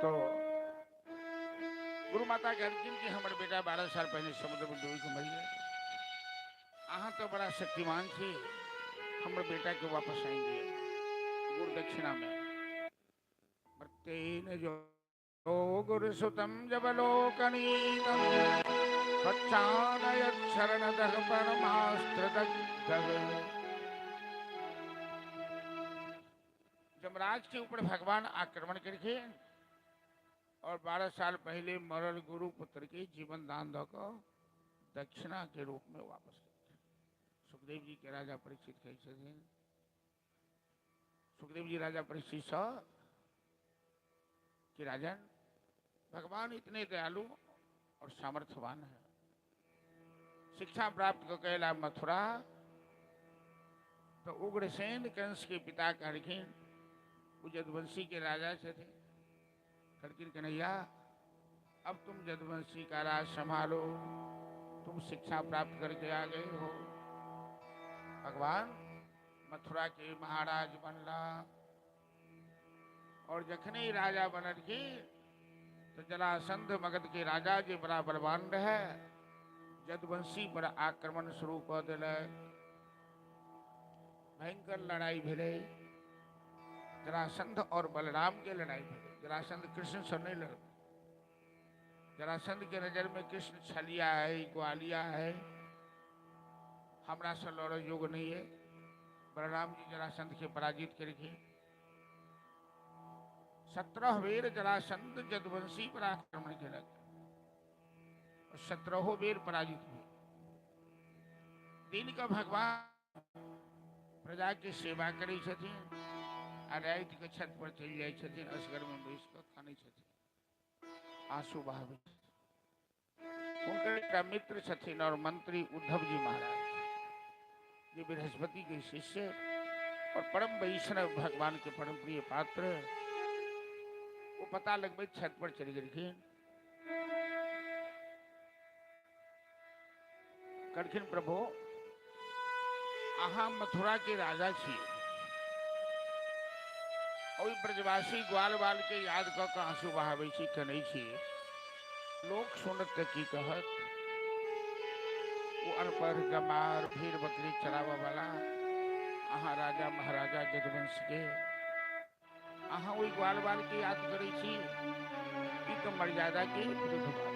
तो गुरु माता कहलखिन कि हमर बेटा 12 साल पहले समुद्र में डूब के मर गया। अहाँ तो बड़ा शक्तिमान थी, हमर बेटा के वापस आएंगे गुरु दक्षिणा में। तेन जो गुरु सुतम जबलोकनीतम पच्चानयत शरणदः परमास्त्रदग्धः। जमराज के ऊपर भगवान आक्रमण करके और 12 साल पहले मरल गुरु पुत्र के जीवन दान दकर दक्षिणा के रूप में वापस करते। सुखदेव जी के राजा परीक्षित कैसे थे? सुखदेव जी राजा परीक्षित सा कि राजन भगवान इतने दयालु और सामर्थ्यवान है। शिक्षा प्राप्त कर कैला मथुरा तो उग्रसेन कंस के पिता कहलखिन, वो जदुवंशी के राजा से थे, कहलखिन कन्हैया अब तुम जदुवंशी का राज संभालो, तुम शिक्षा प्राप्त करके आ गए हो। भगवान मथुरा के महाराज बनला और जखने राजा बनल की तो जरासंध मगध के राजा जे बड़ा बलवान रहे जदुवंशी पर आक्रमण शुरू कर दिले। भयंकर लड़ाई भेले, जरासंध और बलराम के लड़ाई भेले। जरासंध कृष्ण से नहीं लड़, जरासंध के नजर में कृष्ण छलिया है, ग्वालिया है, हमरा से लड़ योग नहीं है। बलराम जी जरासंध के पराजित करके 17 बेर जरासंध जदुवंशी पर आक्रमण के लगे और 17 बेर पराजित हुए। दिन का भगवान प्रजा की सेवा करे छथिन, रात के छत पर चल जाए छथिन, असगर में बैस कर खाने छथिन, आंसू बहावे। उनका मित्र छथिन और मंत्री उद्धव जी महाराज, ये बृहस्पति के शिष्य और परम वैष्णव भगवान के परम प्रिय पात्र। वो पता लगभग छत पर चली गई। कहलखिन प्रभु अहाँ मथुरा के राजा छी और ब्रजवासी ग्वाल बाल के याद क के आंसू बहावे छी, कनै छी। लोक सुनत की कहत, वो अनपढ़ गमार भीड़ बकरी चरावा वाला अहाँ राजा महाराजा जदुवंश के अहाँ वही ग्वाल बाल के याद करे छी, ई तो मर्यादा के विरुद्ध बात।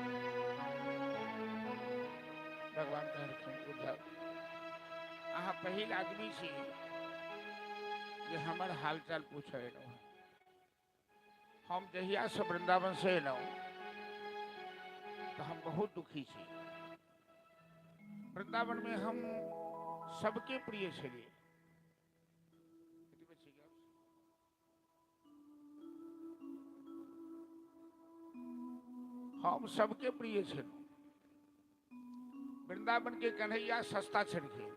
भगवान कहलखिन उद्धव अहाँ पहिल आदमी छी जे हमर हालचाल पूछे एलहुँ। हम जहिया से वृंदावन से एलहुँ तो हम बहुत दुखी छी। वृंदावन में हम सबके प्रिय छलिए, हम सबके प्रिय छलहुँ। वृंदावन के कन्हैया सस्ता छलखिन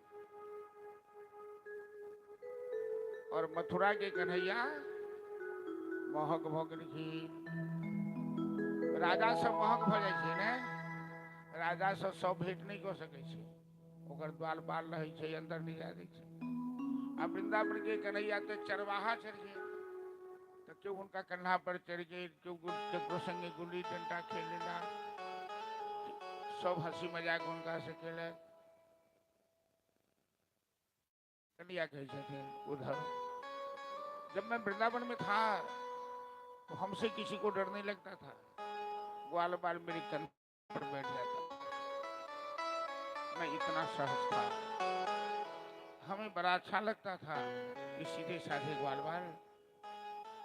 और मथुरा के कन्हैया महग भ गेलखिन। राजा सब महग भ जाइ छै ने, राजा सब सब भेंट नहीं कर सकै छै, ओकर द्वारपाल रहै छै, अंदर नहीं जा दै छै। आ वृंदावन के कन्हैया तो चरवाहा छलखिन, तो क्यों उनका कन्हा पर चढ़ गए, क्यों केकरो संगे गुल्ली डंडा खेलेला, सब हंसी मजाक उनका से खेले। कन्हैया कहे छथिन उद्धव जब मैं वृंदावन में था तो हमसे किसी को डर नहीं लगता था, ग्वाल बाल मेरे कंध पर बैठ जाता, मैं इतना सहज था, हमें बड़ा अच्छा लगता था कि सीधे साधे ग्वाल बाल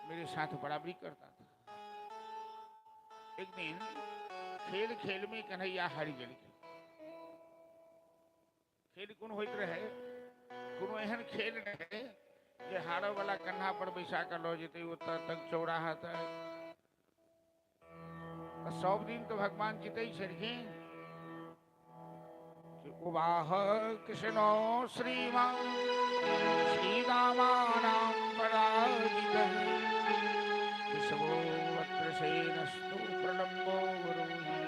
मेरे साथ बराबरी करता था। एक दिन खेल खेल में कन्हैया हार गए। खेल कोन होइत रहे, कोनो एहन खेल रहे जे हारे वाला कन्हा पर बैसा कर लो जेते ओतऽ तक चौराहा तक। सब दिन तो भगवान जीते छलखिन कि उवाह कृष्णो श्रीमान श्रीरामानां पराजितः विश्वोऽत्र सेनस्तु प्रणम्यो गुरुहि।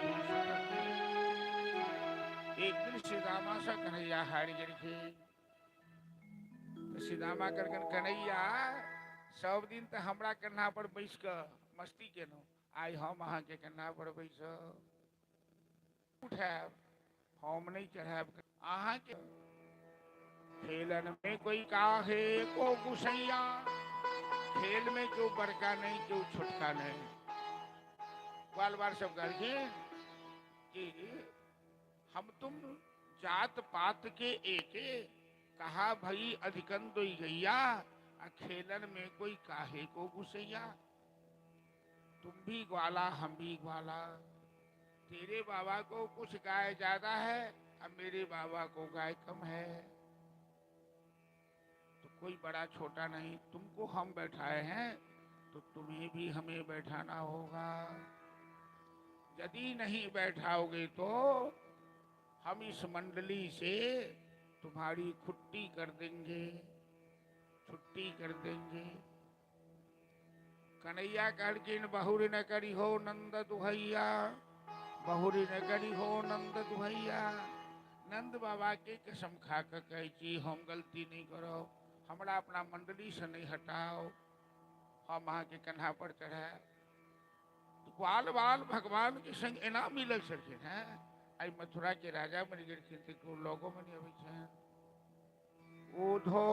एक दिन श्री रामा से कन्हैया हार गेलखिन। श्री रामा कहलखिन कन्हैया सब दिन तो हमरा कन्हा पर बैस के मस्ती केलहुँ, आई हम अहाँ के केना पड़बै सो उठाब हम नहीं चढ़ाब अहाँ के खेलन में कोई काहे को गुसैया खेल में क्यों बड़का नहीं क्यों छोटका नहीं बाल बार सब करके कि हम तुम जात पात के एके कहा भई अधिकन दोई गैया खेलन में कोई काहे को गुसैया तुम भी ग्वाला हम भी ग्वाला तेरे बाबा को कुछ गाय ज्यादा है अब मेरे बाबा को गाय कम है तो कोई बड़ा छोटा नहीं तुमको हम बैठाए हैं तो तुम्हें भी हमें बैठाना होगा यदि नहीं बैठाओगे तो हम इस मंडली से तुम्हारी छुट्टी कर देंगे कन्हैया करकिन बहुरी न करी हो नंद दुहैया बहुरी न करी हो नंद दुहैया नंद बाबा के कसम खा कर कही हम गलती नहीं करो हमरा अपना मंडली से नहीं हटाओ हम वहाँ के कन्हा पर चढ़ा तो बाल बाल भगवान के संग एना मिलक सकिन है आई मथुरा के राजा बन गए लोगों में नहीं अभी उधो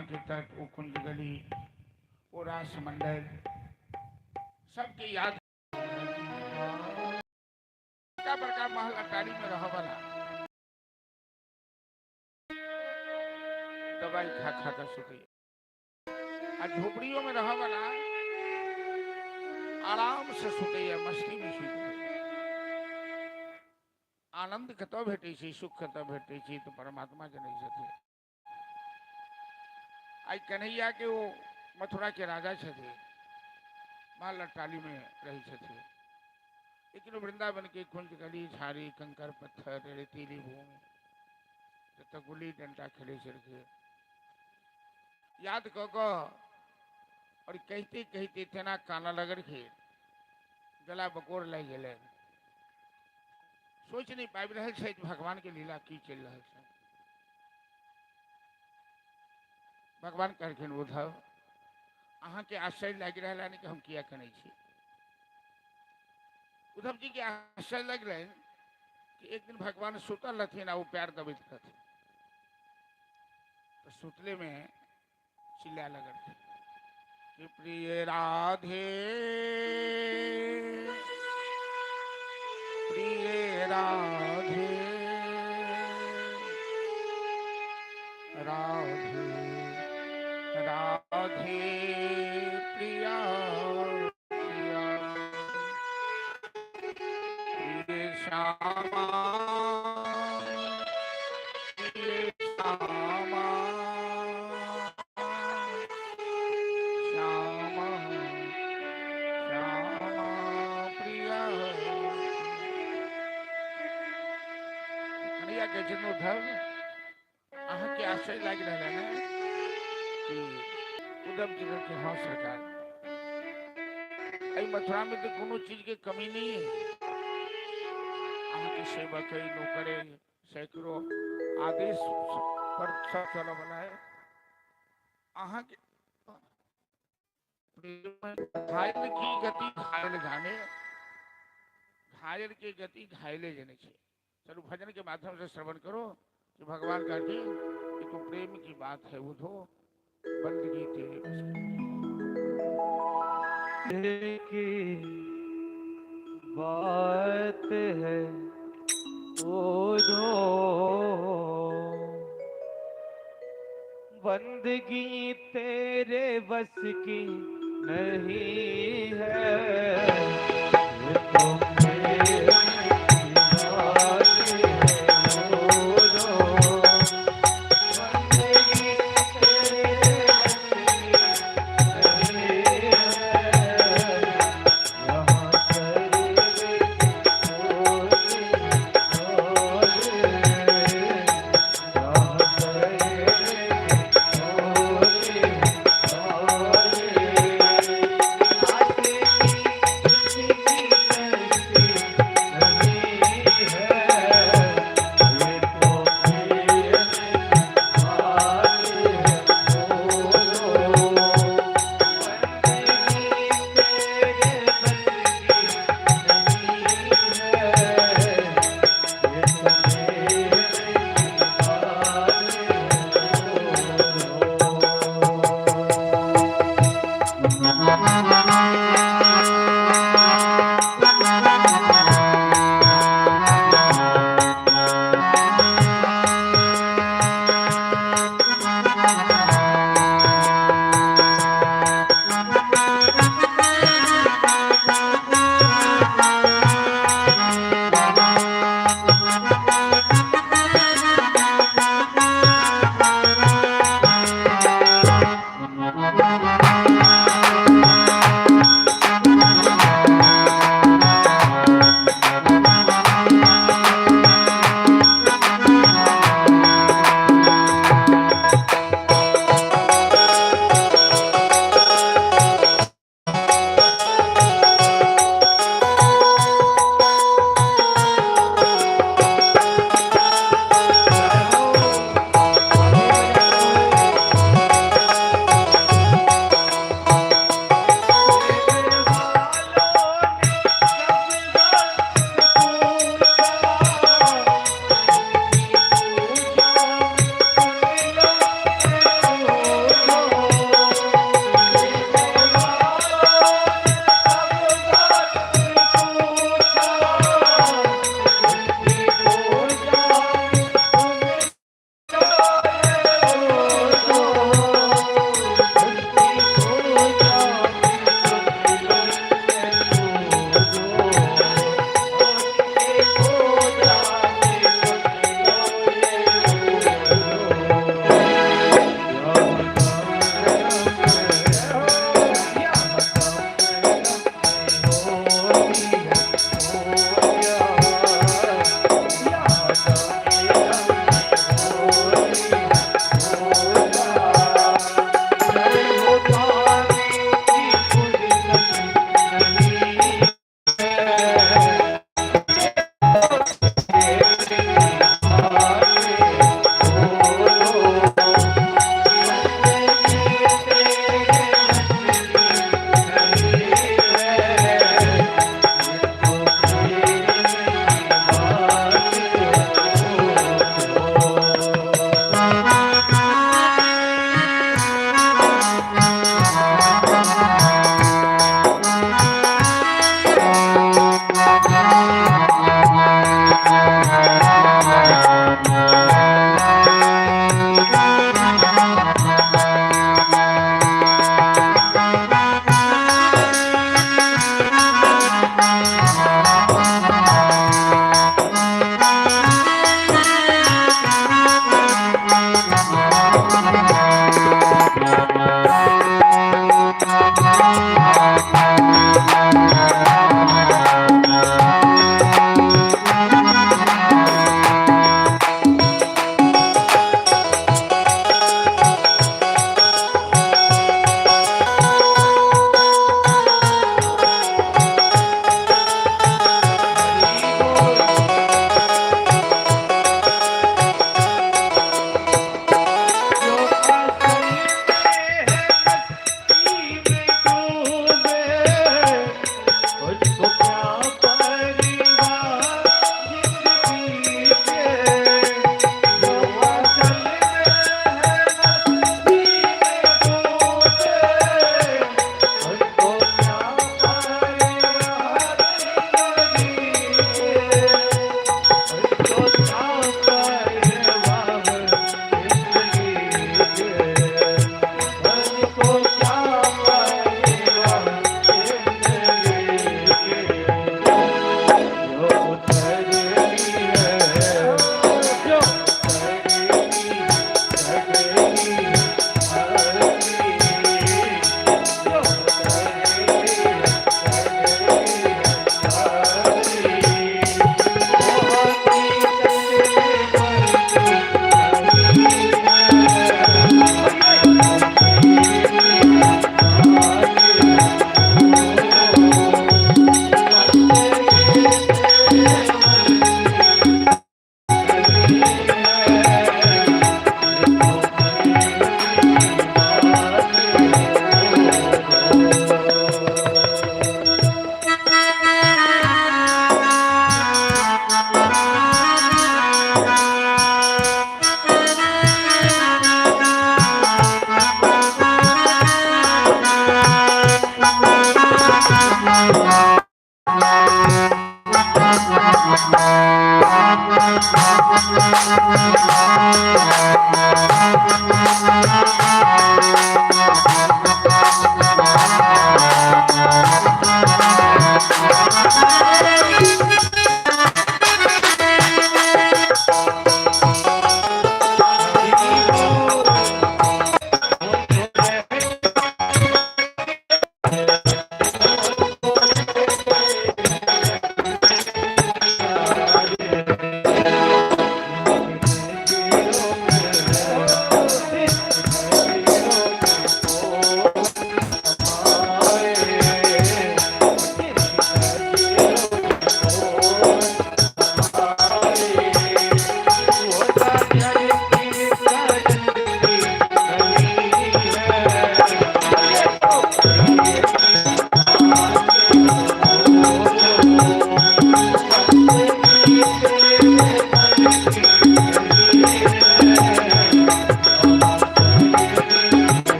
यमुना के तट, वो कुंज गली, वो रास मंडल, सबके याद बड़का महल अटारी में रह वाला दवाई खा खा कर सुते, झोपड़ियों में रह वाला आराम से सुते, मस्ती में सुते। आनंद कतो भेटे छी, सुख कतो भेटे छी, तो परमात्मा जनै छथिन। आई कन्हैया के वो मथुरा के राजा छथिन, महल अटारी में रही छथिन, लेकिन वृंदावन के कुंज गली, झाड़ी, कंकर पत्थर, रेतीली भूमि, तो गुल्ली डंडा खेले के याद कह और कहते कहते तेना काना लगल के गला बकोर लग गए। सोच नहीं पाबि रहे छे भगवान के लीला की चल रहा है। भगवान कहलखिन उद्धव अहाँ के आश्चर्य लग रहा है कि हम किया करै छी। उद्धव जी के आश्चर्य लग रहे कि एक दिन भगवान सुतल रहथिन आ वो पैर दबैत रहथिन, तो सुतले में चिल्ला लगल कि प्रिय राधे प्रिय राधे राधे राधे प्रिया प्रिया प्रिय श्यामा प्रिय श्यामा श्यामा श्यामा प्रिया। कन्हैया के जन्म उद्धव अहाँ के आश्चर्य लग रहा है ना कि उद्धव जी के हाँ सरकार मथुरा में तो कोनो चीज के कमी नहीं है। अहाँ के सेवक है, नौकर है, सैकड़ों आदेश पर सब चला बना है। अहाँ के घायल की गति घायल जाने, घायल की गति घायले जने छे। चलो भजन के माध्यम से श्रवण करो कि भगवान का जी ये तो प्रेम की बात है, उधो बंदगी तेरे की बात है उधो बंदगी तेरे बस की नहीं है।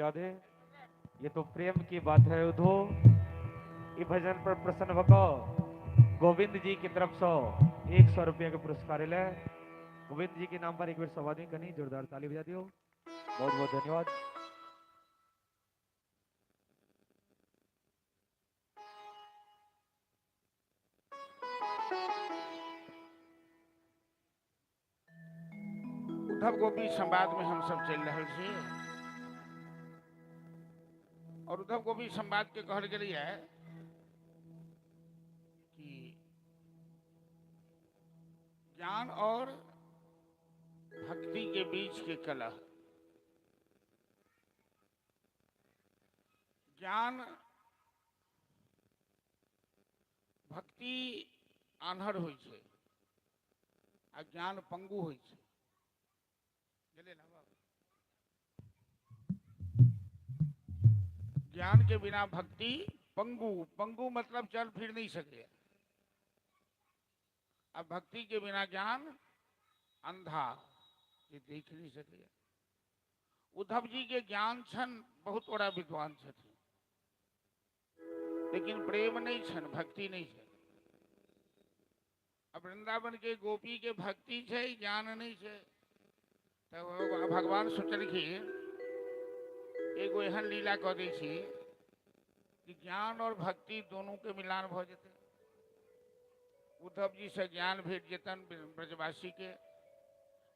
राधे। ये तो प्रेम की बात है उधो। ये भजन पर प्रसन्न भको गोविंद जी की तरफ से 100 रुपया के पुरस्कार ले। गोविंद जी के नाम पर एक बार सवादी करनी, जोरदार ताली बजा दियो। बहुत बहुत धन्यवाद। उद्धव गोपी संवाद में हम सब चल रहे थे और उद्धव गोपी संवाद के कहल गेली है कि ज्ञान और भक्ति के बीच के कलह। ज्ञान भक्ति आन्हर होइ छै आ ज्ञान पंगु होइ छै। गेले ना बाबू? ज्ञान के बिना भक्ति पंगु, पंगु मतलब चल फिर नहीं सके। अब भक्ति के बिना ज्ञान अंधा, ये देख नहीं सके। उद्धव जी के ज्ञान छन बहुत बड़ा विद्वान छथिन, लेकिन प्रेम नहीं छन, भक्ति नहीं छन। अब वृंदावन के गोपी के भक्ति छै, ज्ञान नहीं छै। तो भगवान सोचलखिन एगो एहन लीला कऽ दै छी कि ज्ञान और भक्ति दोनों के मिलान भ जेतै। उद्धव जी से ज्ञान भेट जेतन ब्रजवासी के,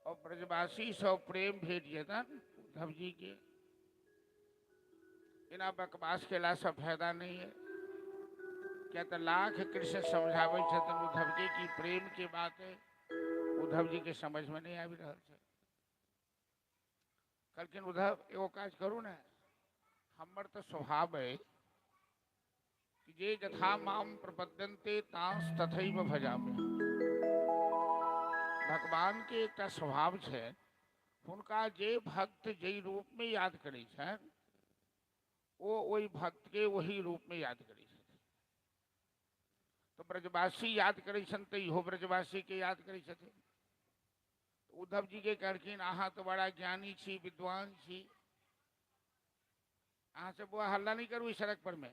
और ब्रजवासी से प्रेम भेट जेतन उद्धव जी के। बिना बकवास केला से फायदा नहीं है। क्या तो लाख कृष्ण समझावे छथिन उद्धव जी की प्रेम के बात है, उद्धव जी के समझ में नहीं आबि रहल छै। कहलखिन उद्धव एगो काज करू ने, हमर तो स्वभाव है कि जे यथा माम प्रपद्यन्ते तांस तथैव भजामि। भगवान के एक स्वभाव छै, हुनका जे भक्त जे रूप में याद करे छन वो वही भक्त के वही रूप में याद करे छथिन। तो ब्रजवासी याद करे छन तो इहो ब्रजवासी के याद करे छथिन। उद्धव जी के कहलखिन अहाँ तो बड़ा ज्ञानी छी, विद्वान छी, अहाँ से बुआ हल्ला नहीं करू इस सड़क पर में,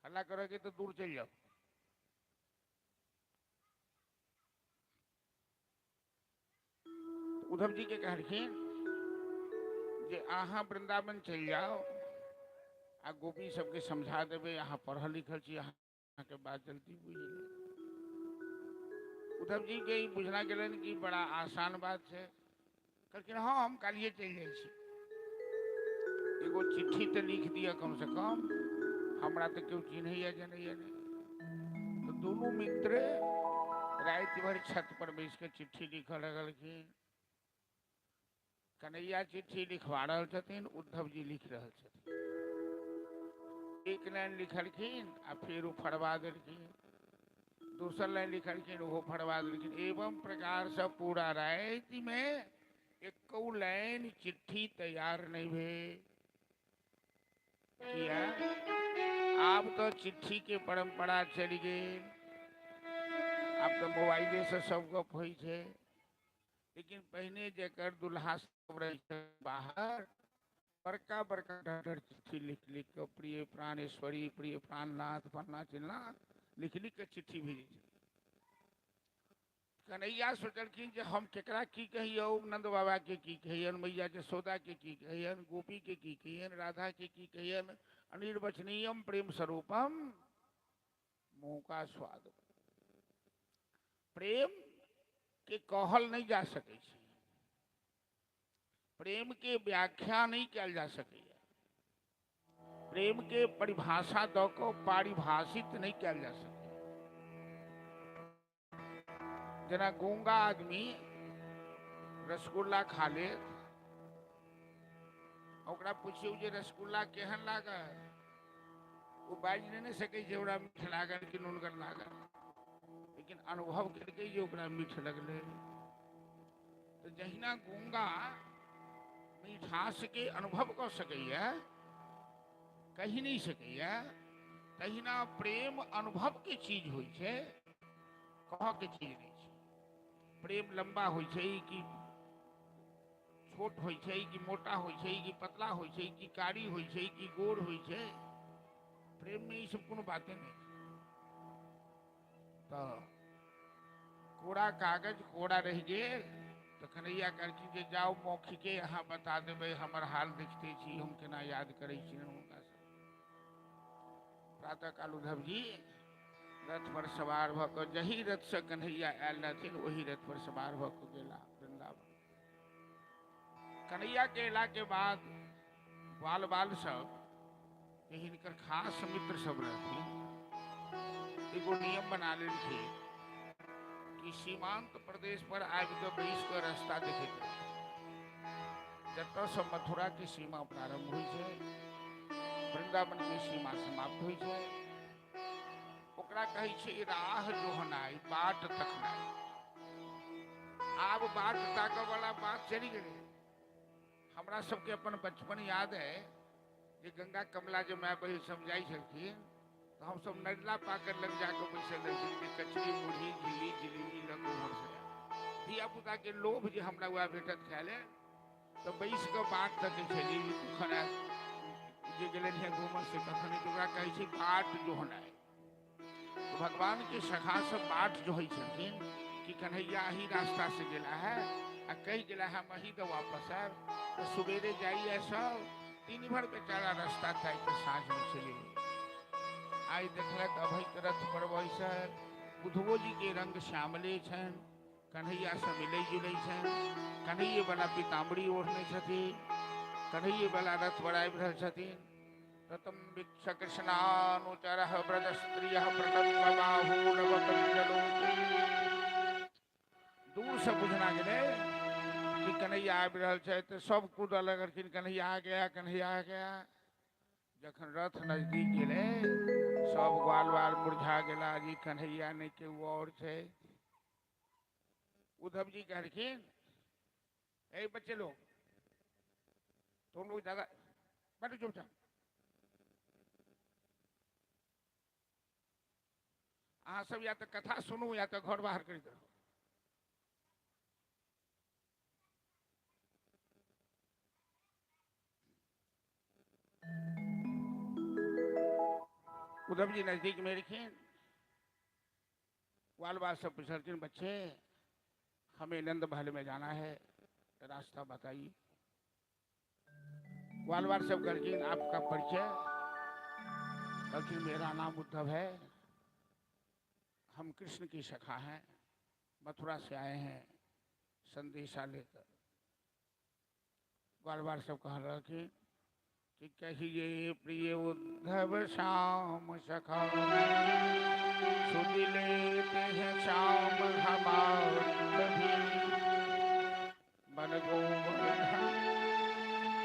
हल्ला करोगे तो दूर चल जाओ। उद्धव जी के कहलखिन जे अहाँ वृंदावन चल जाओ आ गोपी सबके समझा देवे, अहाँ पढ़ल लिखल छी, अहाँ के बात जल्दी बुझ ले। उद्धव जी के बुझना गेलन कि बड़ा आसान बात है। कहलखिन हाँ हम कालिए चल जाए छी, एगो चिट्ठी तो लिख दिया कम से कम, हमरा तो क्यों चिन्हैया जनैया नहीं। तो दोनों मित्र रात भर छत पर बैस के चिट्ठी लिखा लगलखिन। कन्हैया चिट्ठी लिखवा रहल छथिन, उद्धव जी लिख रहल छथिन। एक लाइन लिखलखिन आ फिर फड़वा देलखिन, दूसर लाइन लिखलखिन वो फड़वा देलखिन। एवं प्रकार से पूरा रात में एक लाइन चिट्ठी तैयार नहीं भे। किया आप तो चिट्ठी के परंपरा चली गई, अब तो मोबाइले से सब गप होइ छै। लेकिन पहले जेकर दुल्हा सब रहे बाहर, बड़का बड़का ढर चिट्ठी लिख लिख के प्रिय प्राणेश्वरी, प्रिय प्राणनाथ, फलना चिलना लिख लिख के चिट्ठी भेजे। कन्हैया सोचलखिन जे हम केकरा की कहियो, नंद बाबा के की कहियन, मैया जसोदा के की कहियन, गोपी के की कहियन, राधा के की कहियन। अनिर्वचनीयम प्रेम स्वरूपम मुंह का स्वाद। प्रेम के कहल नहीं जा सके, प्रेम के व्याख्या नहीं किया जा सके, प्रेम के परिभाषा द को पारिभाषित नहीं किया जा सके। जना गूंगा आदमी रसगुल्ला खा ले, ओकरा पूछियो जे रसगुल्ला केहन लागल, वो बाज नहीं सके जे ओकरा मीठ लागल कि नूनगर लागल, लेकिन अनुभव करके जे ओकरा मीठ लगले। तो जहिना गूंगा मिठास के अनुभव कर सकैया, कही नहीं सकैया, तहिना प्रेम अनुभव के चीज होइ छै, कह के चीज नहीं छै। प्रेम लंबा होइ छै कि छोट होइ छै कि मोटा होइ छै कि पतला होइ छै कि कारी होइ छै कि गोर होइ छै, प्रेम में ई सब कोनो बातें नहीं। तो कोरा कागज कोरा रह गेल तो कन्हैया कहलखिन जे जाओ मौखिके अहाँ बता देबै हमर हाल देखते छी हम केना याद करै छी हुनका सब। प्रातः काल उद्धव जी रथ पर सवार भऽ कऽ जही रथ से कन्हैया आयल रहथिन वही रथ पर सवार भऽ कऽ गेला वृंदावन। कन्हैया के अयला के बाद बाल बाल सब जे हिनकर खास मित्र सब रहथिन एगो नियम बना लेलखिन कि सीमांत प्रदेश पर आबि कऽ बैस कऽ रास्ता देखैत रहथिन। जतऽ से मथुरा के सीमा प्रारंभ होइ छै वृंदावन के सीमा समाप्त होइ छै ओकरा कहै छै राह जोहनाइ, बाट तकनाइ। आब बाट ताकऽ वाला बात चलि गेलै। हमरा सबके अपन बचपन याद है जे गंगा कमला जे माय बहिन समझाई छलखिन तो हम सब नजला पाकर लग जाकर बैसल रहथिन जे कचरी मुरही झिल्ली जिलेबी लग उम्हर से धिया पुता के लोभ जे हमरा वह भेटत खाय ले तो बैस के बाट तकै छली खाना जे गेलन है घूमर से कखनी तो ओकरा कहै छै बाट जोहनाइ। तो भगवान के सखा सब बाट जोहै छथिन कि कन्हैया ही रास्ता से गेला है आ कही गेला है मही तो वापस आब तो सवेरे जाइए सब दिन भर बेचारा रास्ता तय के साँझ में चले। आई देखलक अभय के रथ पर बैसल उद्धवो जी के रंग श्यामले छन, कन्हैया से मिलै जुलै छन, कन्हैये वाला पीताम्बरी ओढ़ने छथिन, कन्हैये वाला रथ पर आबि रहल छथिन। रतम वीक्ष कृष्णानुचरः व्रजस्त्रियः प्रतप्तबाहु नवकञ्चलोचनः। दूर से बुझना गेलै कि कन्हैया आबि रहल छै तो सब कूदऽ लगलखिन कन्हैया आ गया कन्हैया आ गया। जखन रथ नजदीक गेलै सब ग्वाल बाल मुरझा गेला जी कन्हैया नहीं केहू और छै। उद्धव जी कहलखिन ए बच्चे लोग तुम लोग ज्यादा बैठो चुपचाप, अहाँ सब या तो कथा सुनू या तो घर बाहर करैत रहू। उद्धव जी नजदीक में रखिन ग्वाल बाल सब पूछलखिन बच्चे हमें नंद महल में जाना है रास्ता बताइए। ग्वाल बाल सब कहलखिन आपका परिचय? कहलखिन मेरा नाम उद्धव है, हम कृष्ण की सखा हैं, मथुरा से आए हैं संदेशा लेकर। ग्वाल बाल सब कह रहे कि कहिए प्रिय उद्धव श्याम सखा सुन लेते हैं श्याम हमारी मन गोवर्धन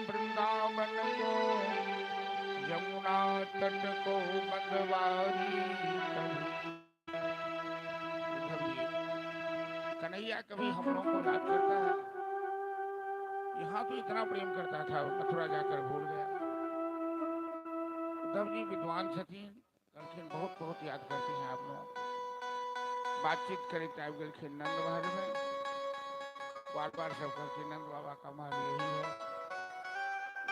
वृंदावन को यमुना तट को मंदवारी। कन्हैया कभी हम लोगों को याद करता है? यहाँ तो इतना प्रेम करता था मथुरा जाकर भूल गया। उद्धव जी विद्वान छथिन कहलखिन बहुत बहुत याद करते हैं आप लोग। बातचीत करते आबि गेलखिन नंद महल में। बार बार सब कहलखिन नंद बाबा का महल यही है।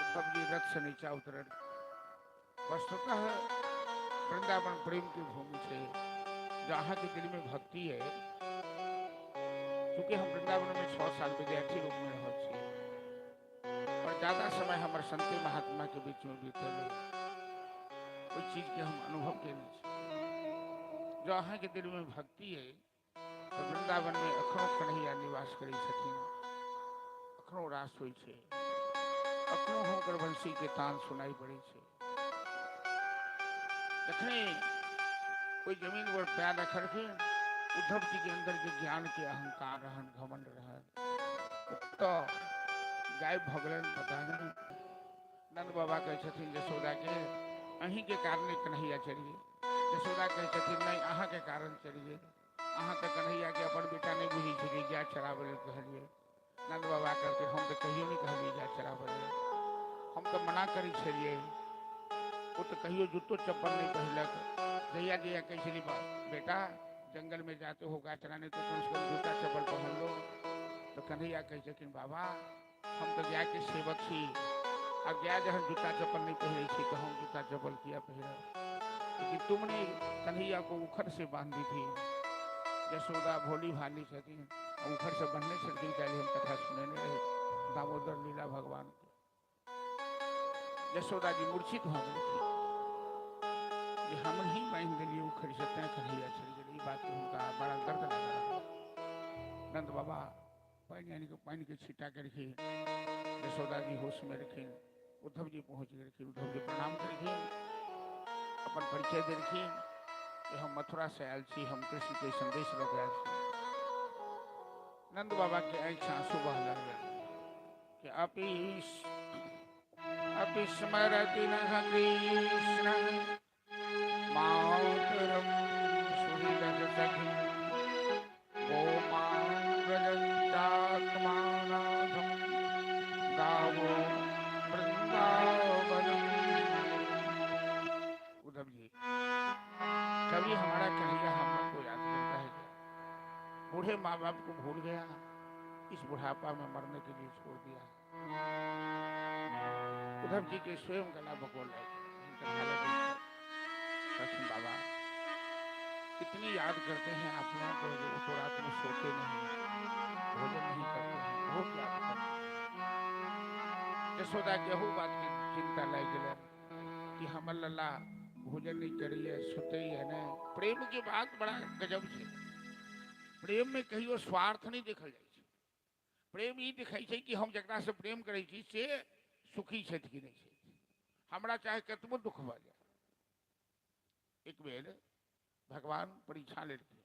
उद्धव जी रथ से नीचा उतरे। वस्तुतः वृंदावन प्रेम की भूमि है जहाँ के दिल में भक्ति है। क्योंकि हम वृंदावन में 6 साल विद्यार्थी रूप में रह और ज्यादा समय हमारे संत महात्मा के बीच में बीते कोई चीज के हम अनुभव के नहीं। जो अहाँ के दिल में भक्ति है तो वृंदावन में अखनो कन्हैया निवास करी छथिन, अखनो रास होई छे, अखनो हुनकर वंशी के तान सुनाई पड़े छे। जखने कोई जमीन पर पैर रखलखिन उद्धव जी के अंदर के ज्ञान के अहंकार रहन घमंड रहन तो गायब भगलन पता नहीं। नंद बाबा कहे छथिन यशोदा के अहीं के कारण कन्हैया चलिए। यशोदा कहे छथिन नहीं अहाँ के कारण चलिए, अहाँ तो कन्हैया के अपन बेटा नहीं बुझी छलिए गाय चराबे कहलिए। नंद बाबा कहते हम तो कहियो नहीं कहलिए गाय चराबे, हम तो मना करी छलिए। वो तो कहियो जूतो चप्पल नहीं पहनलक। जहिया जहिया कहे छली बेटा जंगल में जाते हो गाय चराने तो कम से कम जूता चप्पल पहन लो। तो कन्हैया कहे छथिन बाबा हम तो गया के सेवक छी आ गया जहन जूता चप्पल नहीं पहने छी तो हम जूता चप्पल किया पहरा, क्योंकि तुमने कन्हैया को उखड़ से बांधी थी। यशोदा भोली भाली छथिन, उखड़ से बनने छथिन। पहले हम कथा सुने रहे दामोदर लीला भगवान के। यशोदा जी मूर्छित हो गई थी कि हम ही बांध दिलिए उखड़ से, तैं कन्हैया चल गई। बात को उनका बड़ा दर्द लगा। नंद बाबा पानी के छीटा करके यशोदा जी होश में रखिन। उद्धव जी पहुंच गए। उद्धव जी प्रणाम करके अपन परिचय देखिन कि हम मथुरा से आयल छी, हम कृष्ण के संदेश लग आयल छी। नंद बाबा के आँख से आंसू बह लगे कि अपि स्मरति नः कृष्ण मातरम सुहृदः सखी गोपां व्रजन्त्यात्मानाथं गावो वृंदावनम्। उद्धव जी, कभी हमारा कन्हैया हम लोग को याद करता है क्या? बूढ़े माँ बाप को भूल गया, इस बुढ़ापा में मरने के लिए छोड़ दिया। उद्धव जी के स्वयं गला बकोल बाबा कितनी याद करते हैं आप लोगों को, जो तो रात में सोते नहीं, भोजन नहीं करते हैं, बहुत याद करते हैं। यशोदा केहू बात की चिंता लग गए कि हमर लल्ला भोजन नहीं करिए, सुते ही है ने। प्रेम की बात बड़ा गजब से। प्रेम में कहियो स्वार्थ नहीं देखल जाए। प्रेम ई दिखाई छै कि हम जकरा से प्रेम करै छी से सुखी छै कि नहीं छै। हमरा चाहे कतबो दुख भ जाए। एक बेर भगवान परीक्षा लेलखिन।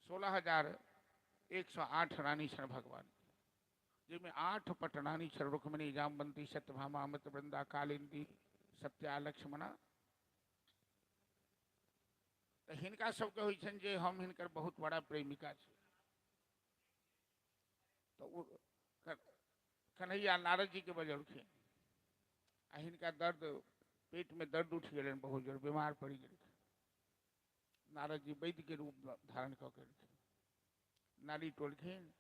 16,108 रानी छन भगवान, जिसमें 8 पटरानी छन, रुक्मिणी, जामवंती, सत्यभामा, अमृतवृंदा, कालिंदी, सत्या, लक्ष्मणा। तो हिनका सबके होइ छन जे हम हिनकर बहुत बड़ा प्रेमिका छी। तो कन्हैया नारद जी के बजौलखिन आ हिनका दर्द, पेट में दर्द उठ गए, बहुत जोर बीमार पड़ गए। नारद जी वैद्य के रूप धारण कऽ के नारी टोलखिन,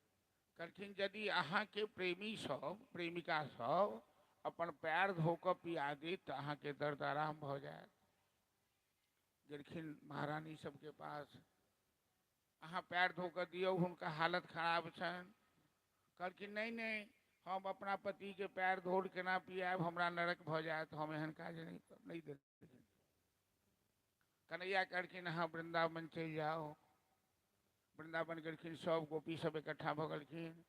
कहलखिन यदि अहाँ के प्रेमी सब, प्रेमिका सब अपन पैर धो कऽ पिया दी तो अहाँ के दर्द आराम भ जाएत। गेलखिन महारानी सबके पास, अहाँ पैर धो कऽ दियौ, हुनका हालत खराब छनि। कहलखिन नहीं नहीं, हम अपना पति के पैर धोड़ केना पियाब, हमरा नरक भ जाएत, हम एहन काज नहीं देख। कन्हैया कहलखिन अहाँ वृंदावन चलि जाओ। वृंदावन गेलखिन, सब गोपी सब इकट्ठा भ गेलखिन।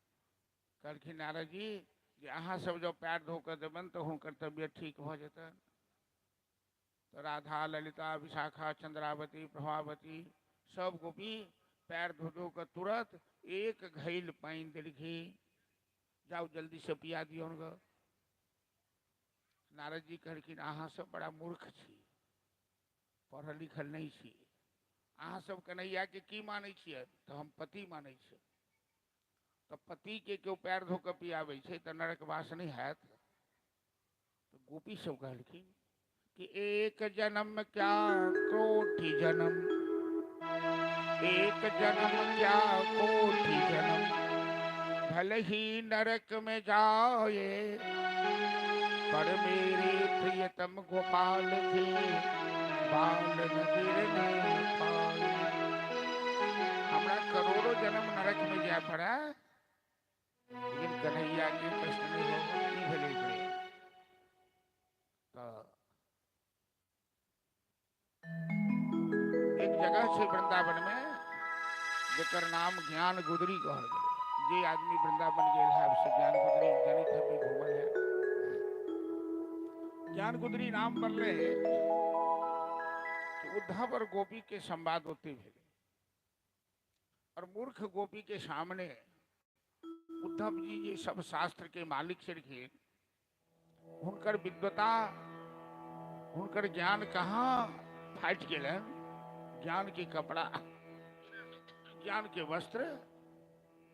कहलखिन नारद जी जे अहाँ सब जब पैर धो कऽ देबनि तो हुनकर तबियत ठीक भ जेतनि। तो राधा, ललिता, विशाखा, चंद्रावती, प्रभावती सब गोपी पैर धो धो कर तुरंत एक घैल पानी देलखी। जाओ जल्दी से पिया दियो। नारद जी कहलखिन अहाँ सब बड़ा मूर्ख छी, पढ़ल लिखल नहीं छी। अहाँ सब कन्हैया के की मानै छियै? तो हम पति मानै छी। तो पति के क्यों पैर धो कऽ पियाबै छै तो नरकवास नहीं हैत। तो गोपी सब कहलखिन कि एक जन्म क्या कोटि जन्म, एक जन्म क्या कोटि जन्म, भले ही नरक में जाए पर मेरे प्रियतम गोपाल थे बाल नगीर में पाए। हमरा करोड़ों जन्म नरक में जाए पड़ा, लेकिन कन्हैया के कष्ट नहीं हो भले पड़े। तो एक जगह से वृंदावन में जेकर नाम ज्ञान गुदरी कहल गए। जे आदमी वृंदावन गेल है उससे ज्ञान गुदरी जनित है भी घूमल है। ज्ञान गुदरी नाम बनले कि उद्धव और गोपी के संवाद होते भेले और मूर्ख गोपी के सामने उद्धव जी ये सब शास्त्र के मालिक छलखिन, हुनकर विद्वता, हुनकर ज्ञान कहाँ फाटि गेलन। ज्ञान के कपड़ा, ज्ञान के वस्त्र,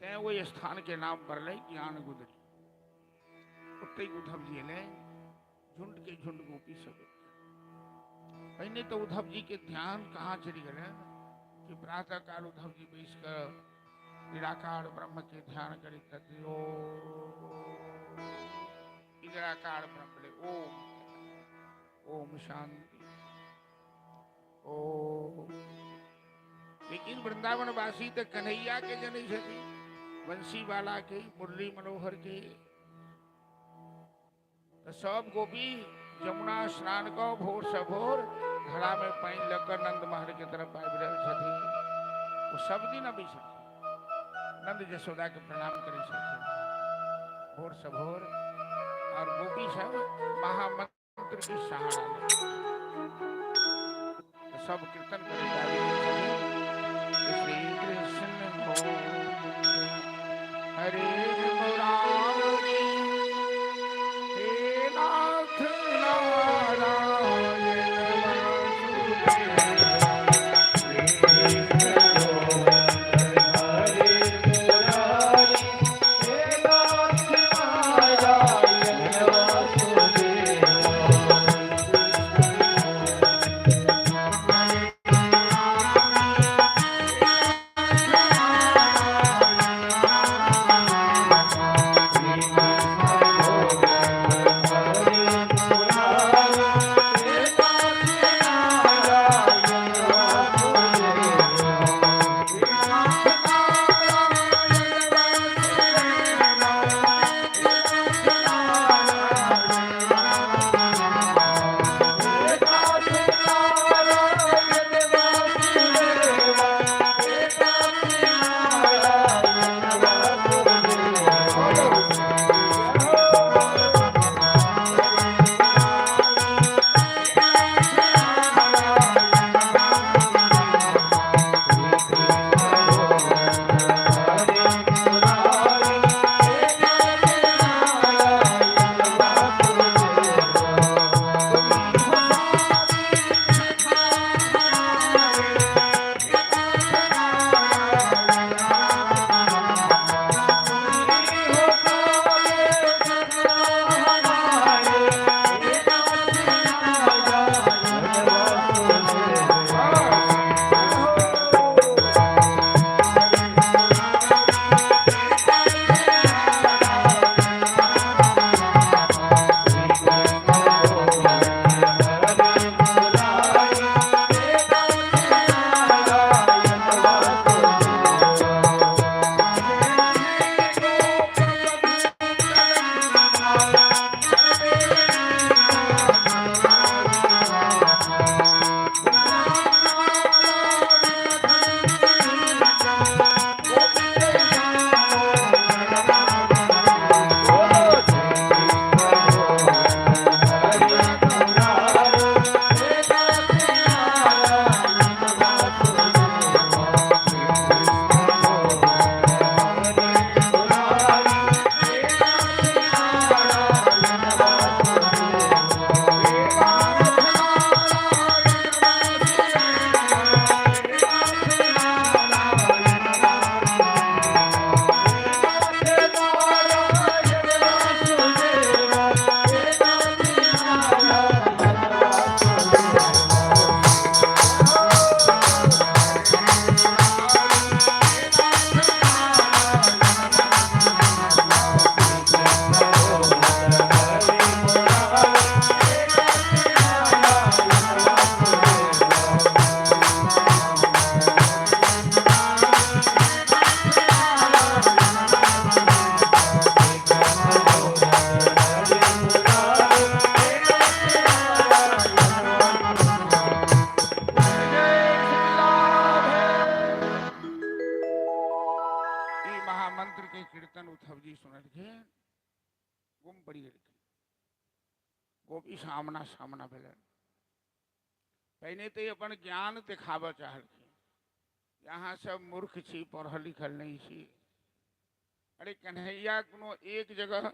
तैं वो स्थान के नाम पड़ल ज्ञान गुदरी। उते उद्धव जी ने झुंड के झुंड गोपी सब। पहले तो उद्धव जी के ध्यान कहाँ चली गए कि प्रातः काल उद्धव जी बैस कर निराकार ब्रह्म के ध्यान करी कति ओ निराकार ब्रह्म ले ओम शांति ओम। लेकिन वृंदावन वासी तो कन्हैया के जन छथि, बंसी वाला के, मुरली मनोहर के। तो सब गोपी यमुना स्नान को भोर से भोर घड़ा में पानी लगकर नंद महल की तरफ आबि रहल छथिन। वो सब दिन अबै छथिन, नंद जसोदा के प्रणाम करे छथिन भोर से भोर। और गोपी सब महामंत्र की सहारा ले तो सब कीर्तन करे आबि श्री कृष्ण गोविंद हरे मुरारी हे नाथ नारायण गोपी सामना सामना भेल। पहले तो अपन ज्ञान दिखाब चाहलखिन, यहाँ सब मूर्ख छी, पढ़ल लिखल नहीं छी। अरे कन्हैया कोनो एक जगह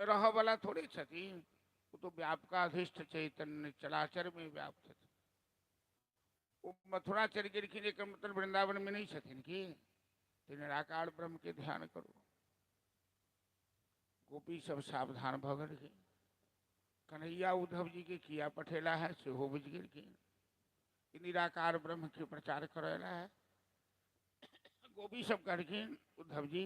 रह वाला थोड़े छथिन, वो तो व्यापकाधिष्ठ चैतन्य चराचर में व्याप्त छथिन। वो मथुरा चल गेलखिन, एक मतलब वृंदावन में नहीं छथिन कि निराकार ब्रह्म के ध्यान करो। गोपी सब सावधान भ गेलखिन। कन्हैया उद्धव जी के किया पठेला है से हो बुझ गेलखिन, निराकार ब्रह्म के प्रचार करेला है। गोपी सब कहलखिन उद्धव जी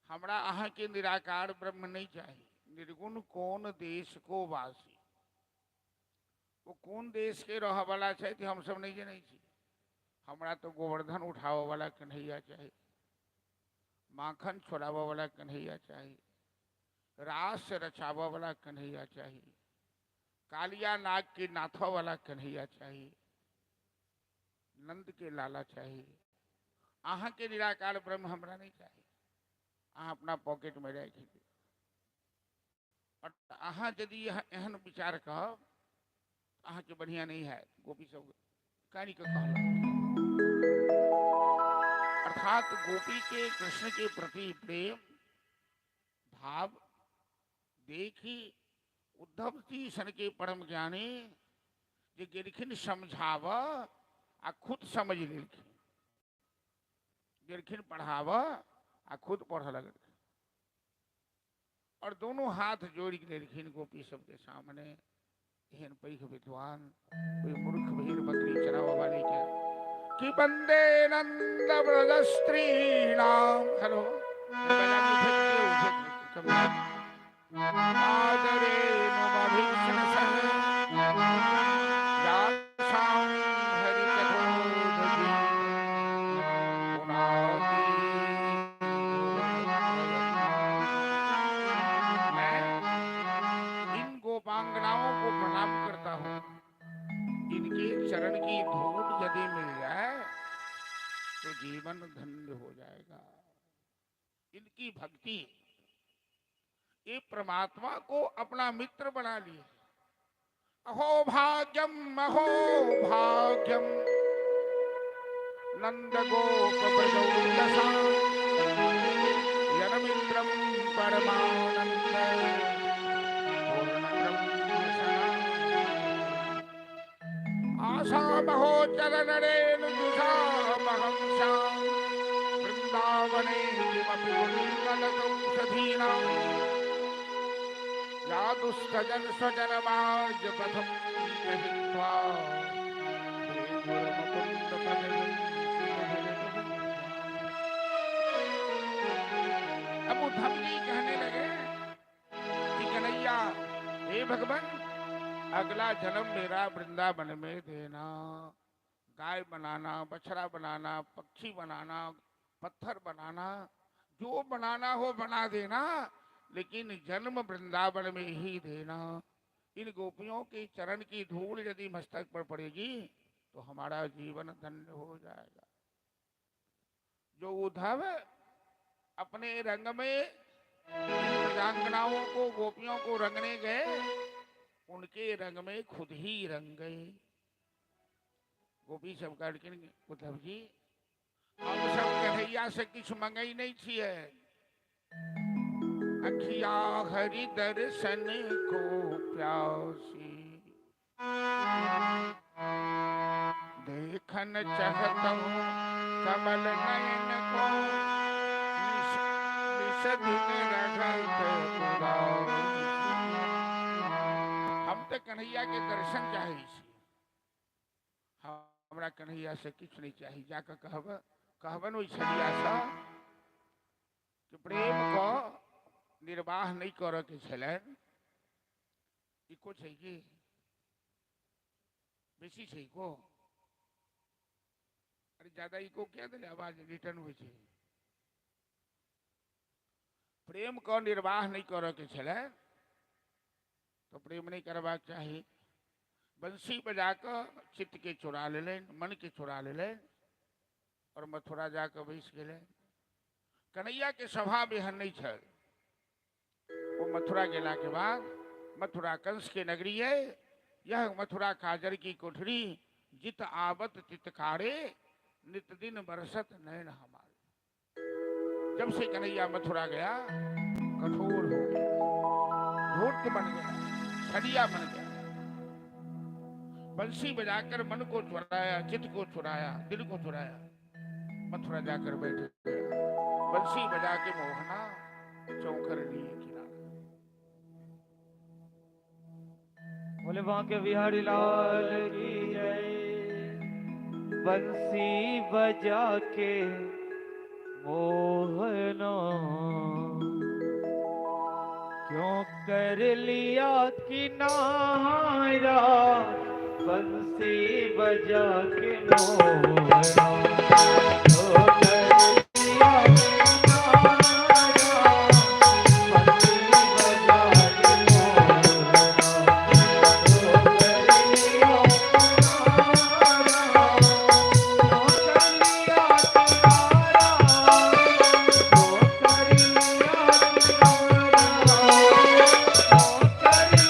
हमरा अहाँ के निराकार ब्रह्म नहीं चाहिए, निर्गुण कौन देश को वासी। वो कौन देश के रह वाला है हम सब नहीं जनै छी। हमरा तो गोवर्धन उठाव वाला कन्हैया चाहिए, माखन छोड़ाव वाला कन्हैया चाहिए, रास रचाव वाला कन्हैया चाहिए, कालिया नाग के नाथवा वाला कन्हैया चाहिए, नंद के लाला चाहिए। अहाँ के निराकार ब्रह्म हमरा नहीं चाहिए। अहाँ अपना पॉकेट में रख ली और अहाँ यदि एहन विचार कहब अहाँ के बढ़िया नहीं है। गोपी सब कहानी का कहला अर्थात गोपी के कृष्ण के प्रति प्रेम भाव देखी उद्धव जी सन के परम ज्ञानी जे गेलखिन समझाव आ खुद समझ लेलखिन, गेलखिन पढ़ाव आ खुद पढ़ लगलखिन और दोनों हाथ जोड़ के लेलखिन गोपी सबके सामने। एहन पैघ विद्वान कोई मूर्ख भीड़ बकरी चरावा वाले क्या कि बंदे नंद व्रज स्त्री नाम। हेलो आदरे नमभीषण सह व्यासां हरि कथोदधि पुनाति। मैं इन गोपांगनाओं को प्रणाम करता हूँ। इनके चरण की धूल यदि मिल जाए तो जीवन धन्य हो जाएगा। इनकी भक्ति ये परमात्मा को अपना मित्र बना लिए। अहो भाग्यम नंद गोप प्रजौदसा यनमित्रम परमानंद आशा महोचर नरेण जुषा महंसा वृंदावने किमपि उल्ललतौषधीनां या दुष्टजन स्वजन मार्ग पथम गहित्वा मुकुंद अब उद्धव जी कहने लगे कि कन्हैया हे भगवान अगला जन्म मेरा वृंदावन में देना। गाय बनाना, बछड़ा बनाना, पक्षी बनाना, पत्थर बनाना, जो बनाना हो बना देना, लेकिन जन्म वृंदावन में ही देना। इन गोपियों के चरण की धूल यदि मस्तक पर पड़ेगी तो हमारा जीवन धन्य हो जाएगा। जो उद्धव अपने रंग में प्रजांगनाओं को गोपियों को रंगने गए उनके रंग में खुद ही रंग गए। गोपी सब कहलखिन उद्धव जी हम सब कन्हैया से किछ मंगई नहीं छिए। अखिया हरि दर्शन को प्यासी देखन चाहता हूँ कमल नयन को निषद रघत पुरारी। हम तो कन्हैया के दर्शन चाहे हमरा कन्हैया से किछ नहीं चाहिए। जाकर कहबन ओइ छलिया सा कि प्रेम को निर्वाह नहीं कर के छलन इको छै कि बेसी छै को। अरे ज्यादा इको क्या दिले आवाज रिटर्न हो छै। प्रेम को निर्वाह नहीं कर के छलन तो प्रेम नहीं करबाक चाहिए। बंसी बजाकर चित्त के चुरा ले, मन के चुरा ले और मथुरा जाकर बैस गए। कन्हैया के सभा बेहन नहीं छल। वो मथुरा गेला के बाद मथुरा कंस के नगरी है। यह मथुरा काजर की कोठरी जित आवत तितकारे नित दिन बरसत नैन हमारे। जब से कन्हैया मथुरा गया कठोर हो गया, धूर्त बन गया, छलिया बन गया। बंसी बजाकर मन को चुराया, चित्त को चुराया, दिल को चुराया। मथुरा जाकर बैठे बंसी बजा के मोहना चौकर लिए किनारा। बोले वहां के बिहारी लाल की जय। बंसी बजा के मोहना क्यों कर लिया किनारा बंसी बजा के मोहना क्यों कर लिया किनारा बंसी बजा के मोहना क्यों कर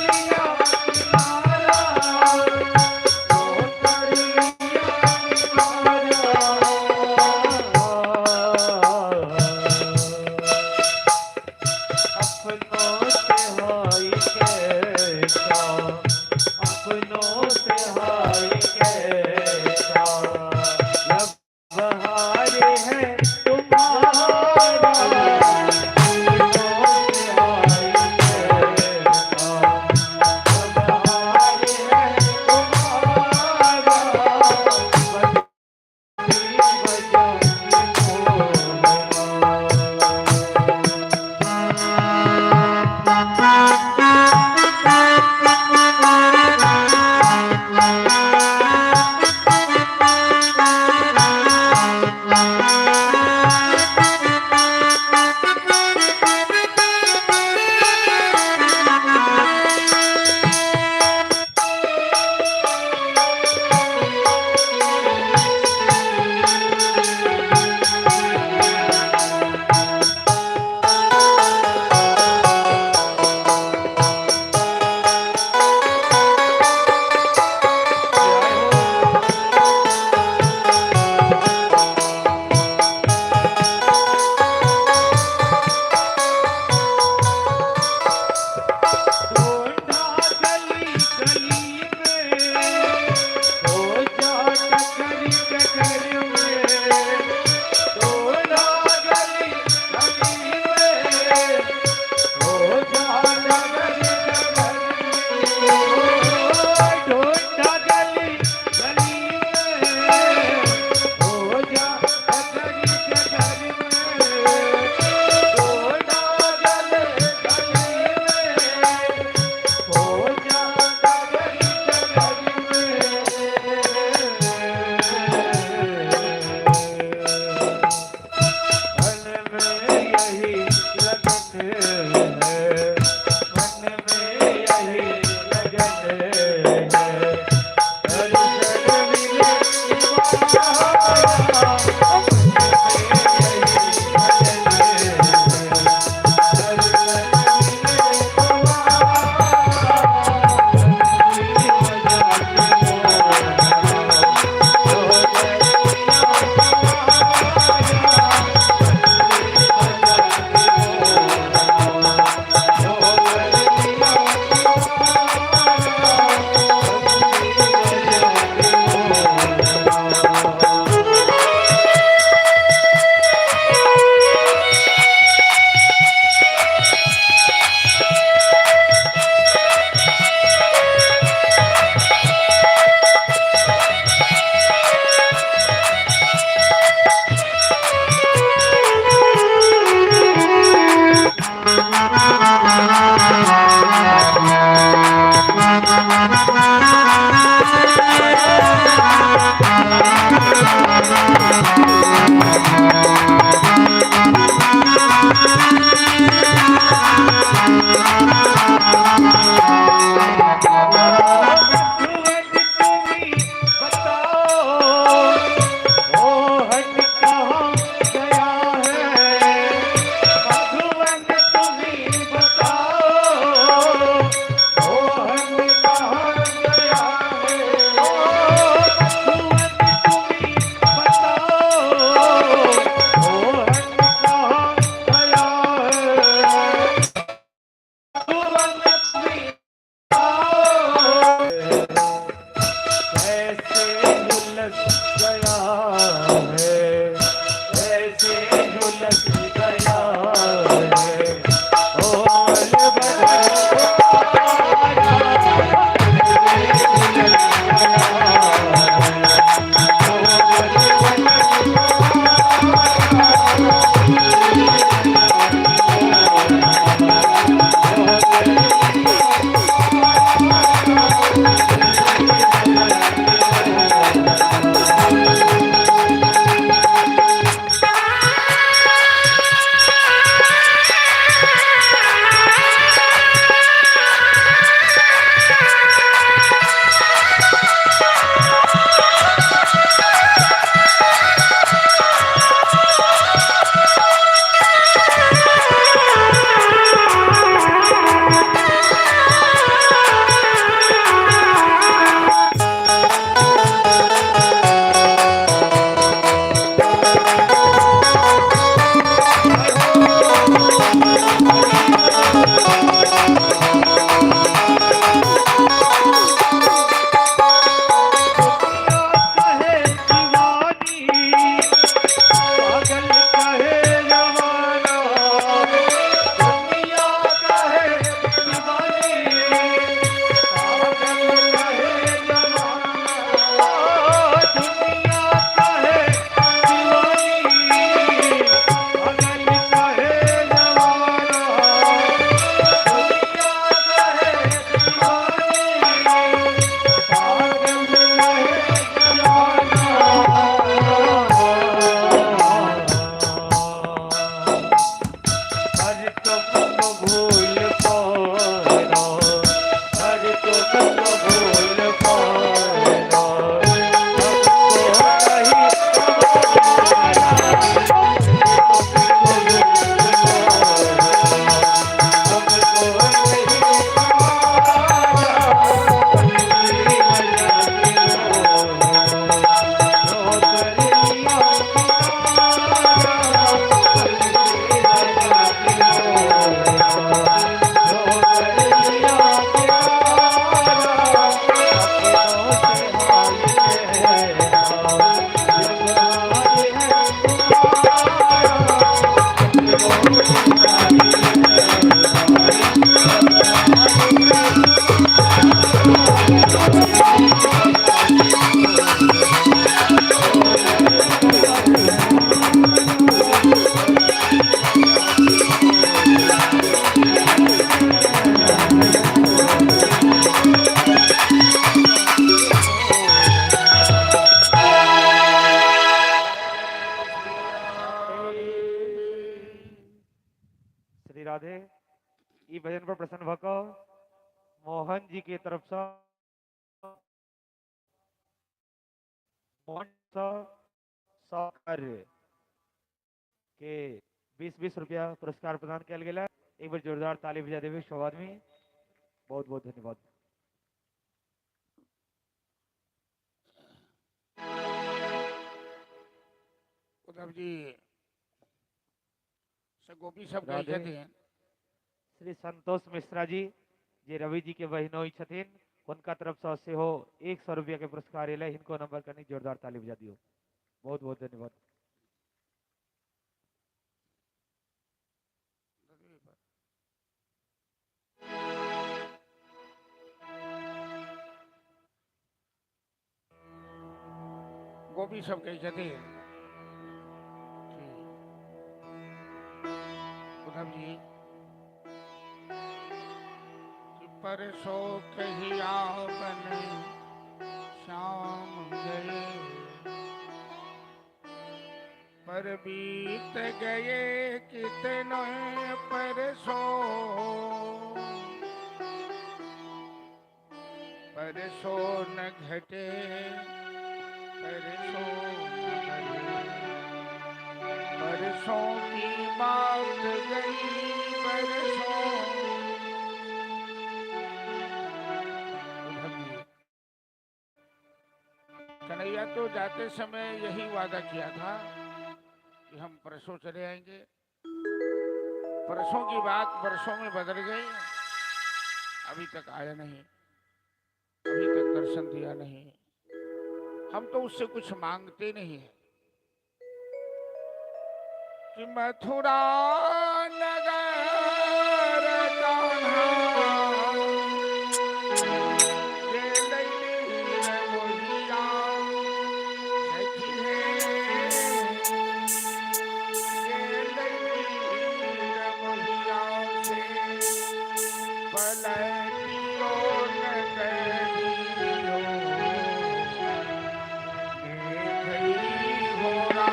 लिया अपनों से हाय कैसा लब बहार है तुम्हारा अपनों से हाय कैसा लब बहार है तुम्हारा बंसी बजा के राधे। ई भजन पर प्रसन्न भको मोहन जी की तरफ से मोहन सौ कार्य के 20-20 रुपया पुरस्कार प्रदान किया गया। एक बार जोरदार ताली बजा देवे सब आदमी। बहुत बहुत धन्यवाद। उद्धव जी से गोपी सब कही राधे। छथिन श्री संतोष मिश्रा जी जे रवि जी के बहनोई छथिन उनका तरफ से हो 100 रुपया के पुरस्कार एल। इनको नंबर करनी जोरदार ताली बजा दियो। बहुत बहुत धन्यवाद। गोपी सब कही छथिन उद्धव जी कि परसो कहिया बने श्याम गए पर बीत गए कितने परसों परसों न घटे परसों की बात गई परसों। कन्हैया तो जाते समय यही वादा किया था कि हम परसों चले आएंगे। परसों की बात वर्षों में बदल गई। अभी तक आया नहीं, अभी तक दर्शन दिया नहीं। हम तो उससे कुछ मांगते नहीं है कि मथुरा नगर कान्हा ये लैली मोहिया सखी है ये लैली मोहिया से पलटियो न करियो घोड़ा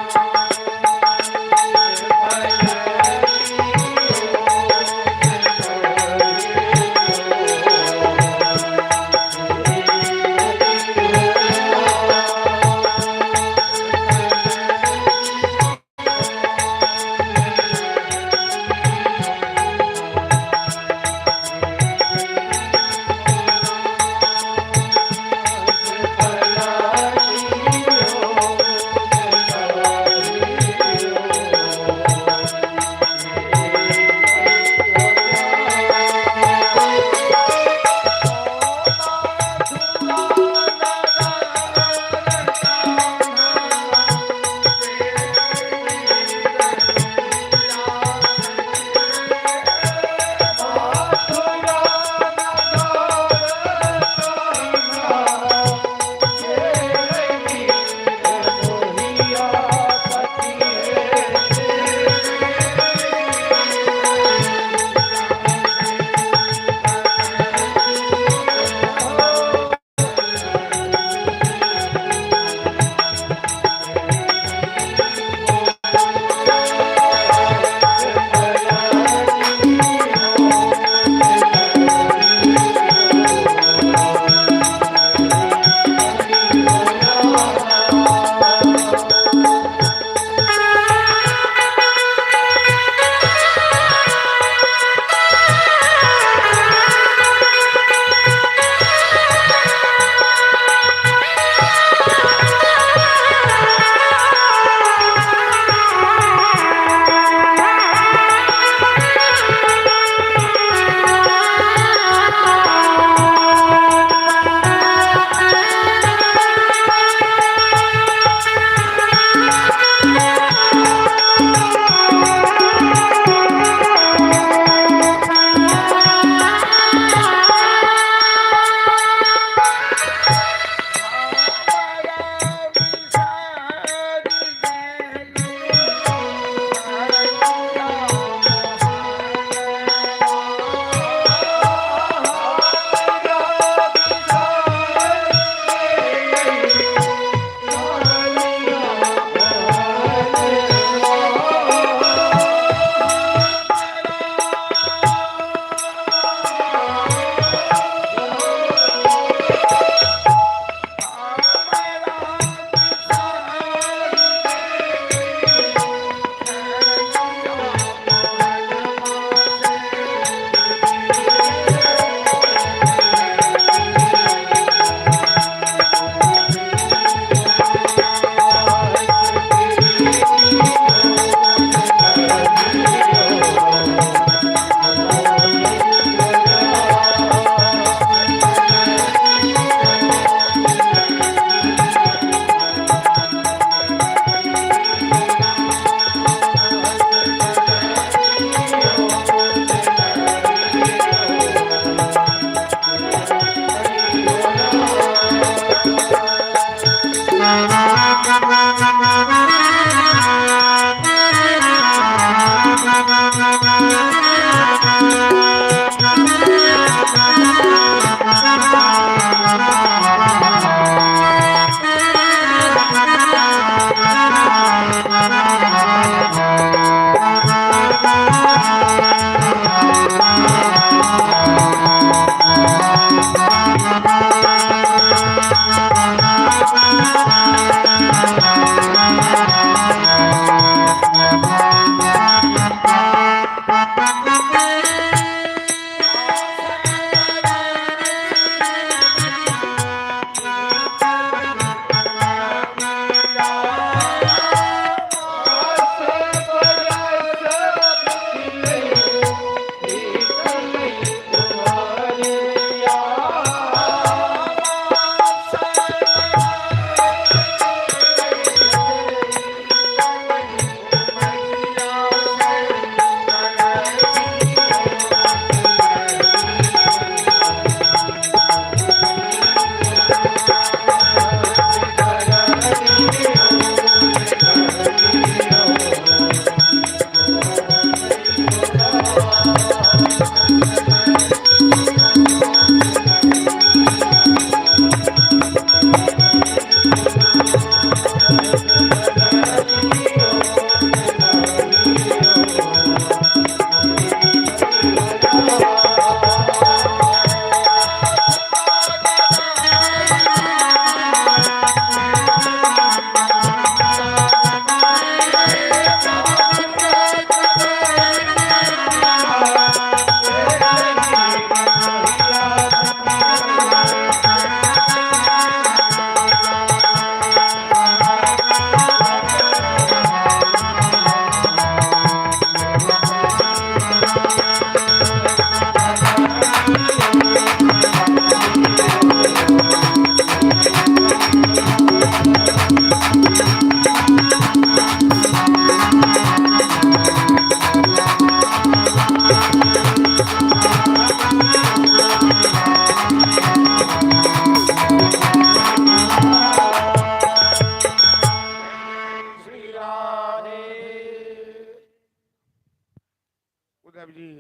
उद्धव जी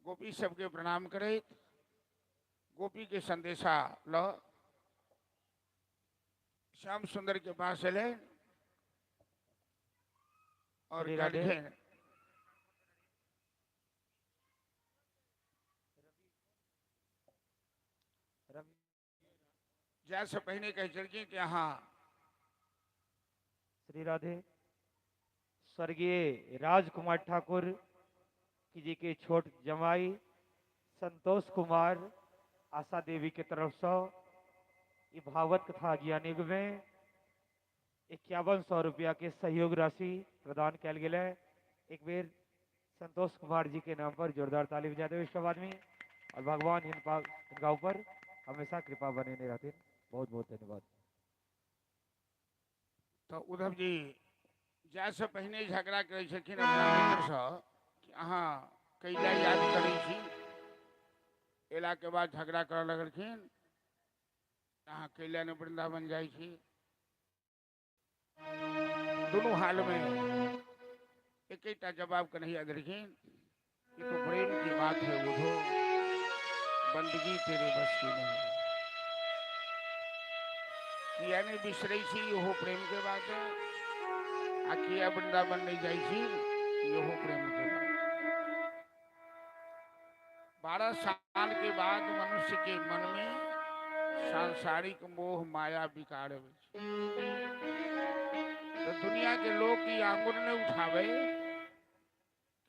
गोपी सबके प्रणाम करे, गोपी के संदेशा लो श्याम सुंदर के पास चले और श्री राधे। कहलिए जैसे पहले कह चलके कि हाँ श्री राधे। स्वर्गीय राजकुमार ठाकुर जी के छोट जमाई संतोष कुमार आशा देवी के तरफ से ये भागवत कथा ज्ञानी में 5100 रुपया के सहयोग राशि प्रदान कल गए। एक बेर संतोष कुमार जी के नाम पर जोरदार ताली बजा दो इसके बाद में। और भगवान इनका ऊपर हमेशा कृपा बने रहते। बहुत बहुत धन्यवाद। तो उद्धव जी जैसे पहले झगड़ा करे छथिन अपना मित्र से कि अहाँ कैला याद करै छी, एला के बाद झगड़ा करऽ लगलखिन, अहाँ कैला ने वृंदावन जाइ छी। दोनों हाल में एक जवाब कन्हैया देलखिन कि तो प्रेम की बात है उधो, बंदगी तेरे बस की नहीं। किया नहीं बिसरै छी इहो प्रेम के बात है, आ किया वृंदावन नहीं जाइ छी इहो प्रेम के बात। 12 साल के बाद मनुष्य के मन में सांसारिक मोह माया विकार है। तो दुनिया के लोग की आंगुर न उठावे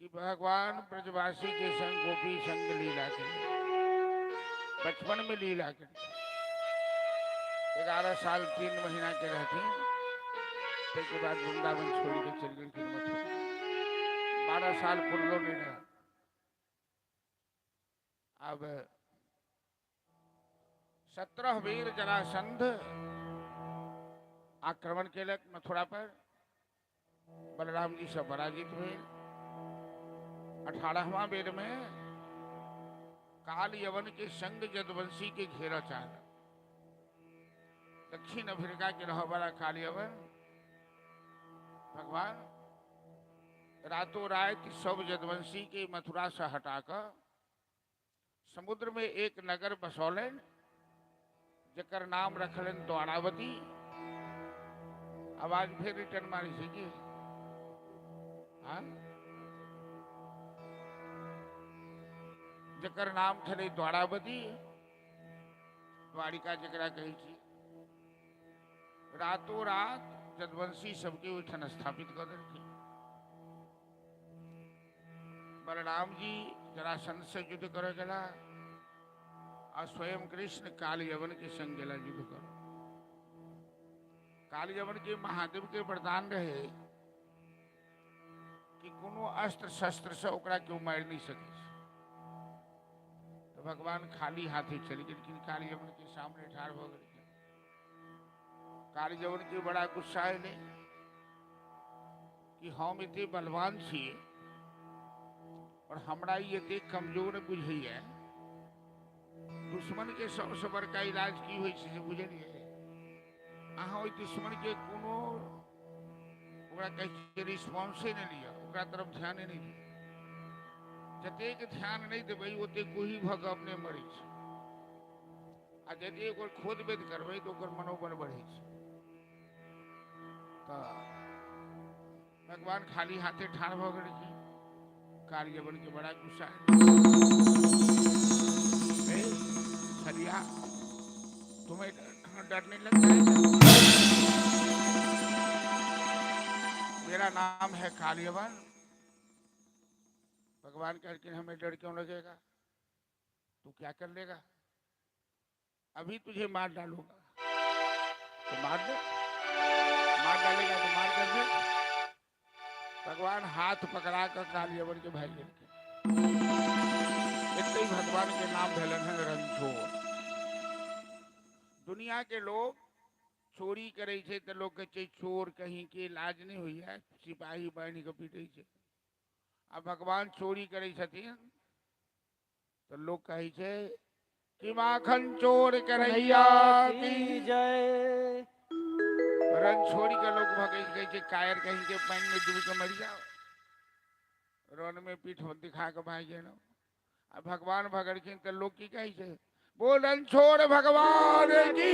कि भगवान ब्रजवासी के संग गोपी संग लीला के बचपन में लीला के 11 साल 3 महीना के रहती, के बाद वृंदावन छोड़ के चल गई फिर मथुरा। 12 साल पुरलो नहीं रहा। अब 17 वीर जरासंध आक्रमण केलक मथुरा पर, बलराम जी से पराजित हुए। 18वां वेद में काल यवन के संग जदवंशी के घेरा चाहता। दक्षिण अफ्रीका के रह वाला काल यवन भगवान रातों रात सब जदवंशी के मथुरा से हटाकर समुद्र में एक नगर बसौलन, जकर नाम रखलन द्वारावती। आवाज फिर रिटर्न मारी थी कि हाँ? जकर नाम थे द्वारावती, द्वारिका जकरा कही थी। रातों रात जदवंशी सबके उठन स्थापित कर देलखिन। बलराम जी जरासंध से युद्ध करे गला और स्वयं कृष्ण काल यवन के संग गला युद्ध कर। काल यवन के महादेव के वरदान रहे कि कोनो अस्त्र शस्त्र से ओकरा क्यों मार नहीं सके। तो भगवान खाली हाथी चली गए, काल यवन के सामने ठाड़ हो गए। काल यवन के बड़ा गुस्सा है कि हम इतने बलवान छे और हमरा ये कमजोर बुझे। दुश्मन के सबसे बड़का इलाज की होइ छै से बुझलिए। अहाँ ओइ दुश्मन के कोनो ओकरा कहि रिस्पॉन्से नहीं लिया, ओकरा तरफ ध्यान नहीं दिया। जतेक ध्यान नहीं देबै ओते कोही भग अपने मरै छै, आ यदि ओकर खोद बेद करबै तो ओकर मनोबल बढ़ै छै। तो भगवान खाली हाथे ठाड़ भ गेल छी। काल यवन के बड़ा गुस्सा है। छलिया तुम्हें डर नहीं लगता है? मेरा नाम है काल यवन। भगवान कहते हैं हमें डर क्यों लगेगा? तू क्या कर लेगा? अभी तुझे मार डालूंगा तो मार दे, मार डालेगा तो मार कर दे। भगवान हाथ पकड़ा कर काल यवन के भाई लेके इतने ही भगवान के नाम भेलन है रणछोड़। दुनिया के लोग चोरी करे छे तो लोग कहे चोर कहीं के लाज नहीं हुई है, सिपाही बांध के पीटे छे। अब भगवान चोरी करे छथिन तो लोग कहे छे कि माखन चोर करैया की जय। रणछोड़ी के लोग भगे कहे छे कायर कहीं के पानी में डूब के मर जाओ। रोन में पीठ दिखा के भाई गेल अब भगवान भगड़खिन तो लोग की कही छे बोलन छोड़ भगवान की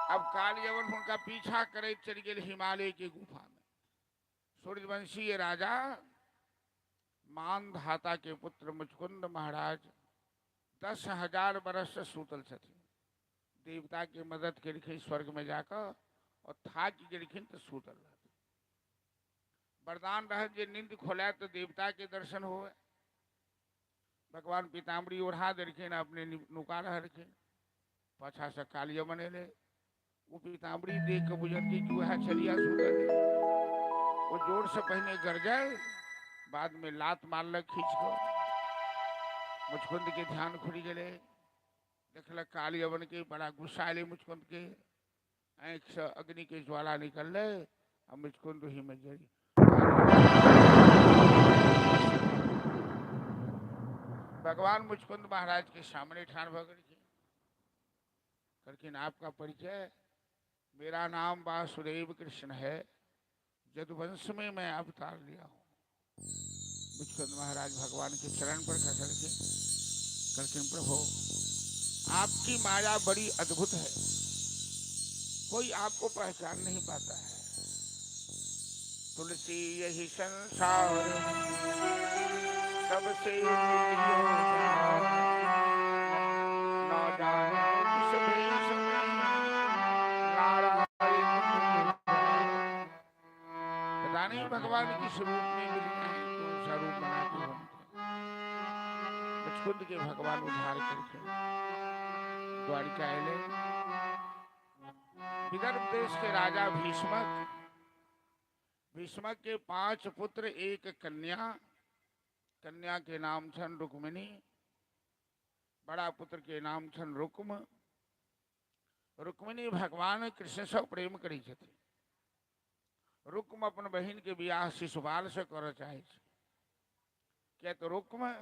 अब काल यवन उनका पीछा करे चल गए हिमालय की गुफा में। सूर्यवंशी राजा मानधाता के पुत्र मुचकुंद महाराज 10,000 बरस से सूतल छथिन। देवता की मदद के स्वर्ग में जाकर और था कि गिरखिन तो सूतल रहते। वरदान रह जे नींद खोला तो देवता के दर्शन हुए। भगवान पीताम्बरी ओढ़ा देलखिन अपने नुका रहलखिन पाछा से कालिया बनेले वो पीताम्बरी देख के बुझल कि वह छलिया सूतल है। वो जोर से पहले गरजाए बाद में लात मारलक खींच कर। मुचकुंद के ध्यान खुल गए देखल काली अवन के बड़ा गुस्सा आए मुचकुंद के आँख से अग्नि के ज्वाला निकल और मुचकुंद ही में जरी। भगवान मुचकुंद महाराज के सामने ठान करके आपका परिचय मेरा नाम वासुदेव कृष्ण है यदुवंश में मैं अवतार लिया हूँ। मुचकुंद महाराज भगवान के चरण पर खसर के करके प्रभु आपकी माया बड़ी अद्भुत है कोई आपको पहचान नहीं पाता है। तुलसी यही संसार सबसे न जाने किस भेष में नारायण पता नहीं भगवान किस रूप में मिलते हैं कौन सा रूप बना के घूमते हैं। मुचकुंद के भगवान उद्धार करके द्वारिका आए। विदर्भ देश के राजा भीष्मक के 5 पुत्र एक कन्या के नाम छन रुक्मिणी। बड़ा पुत्र के नाम छन रुक्मिणी भगवान कृष्ण से प्रेम करी छथि। रुक्म अपन बहन के बियाह शिशुपाल से कर चाहे क्या तो रुक्म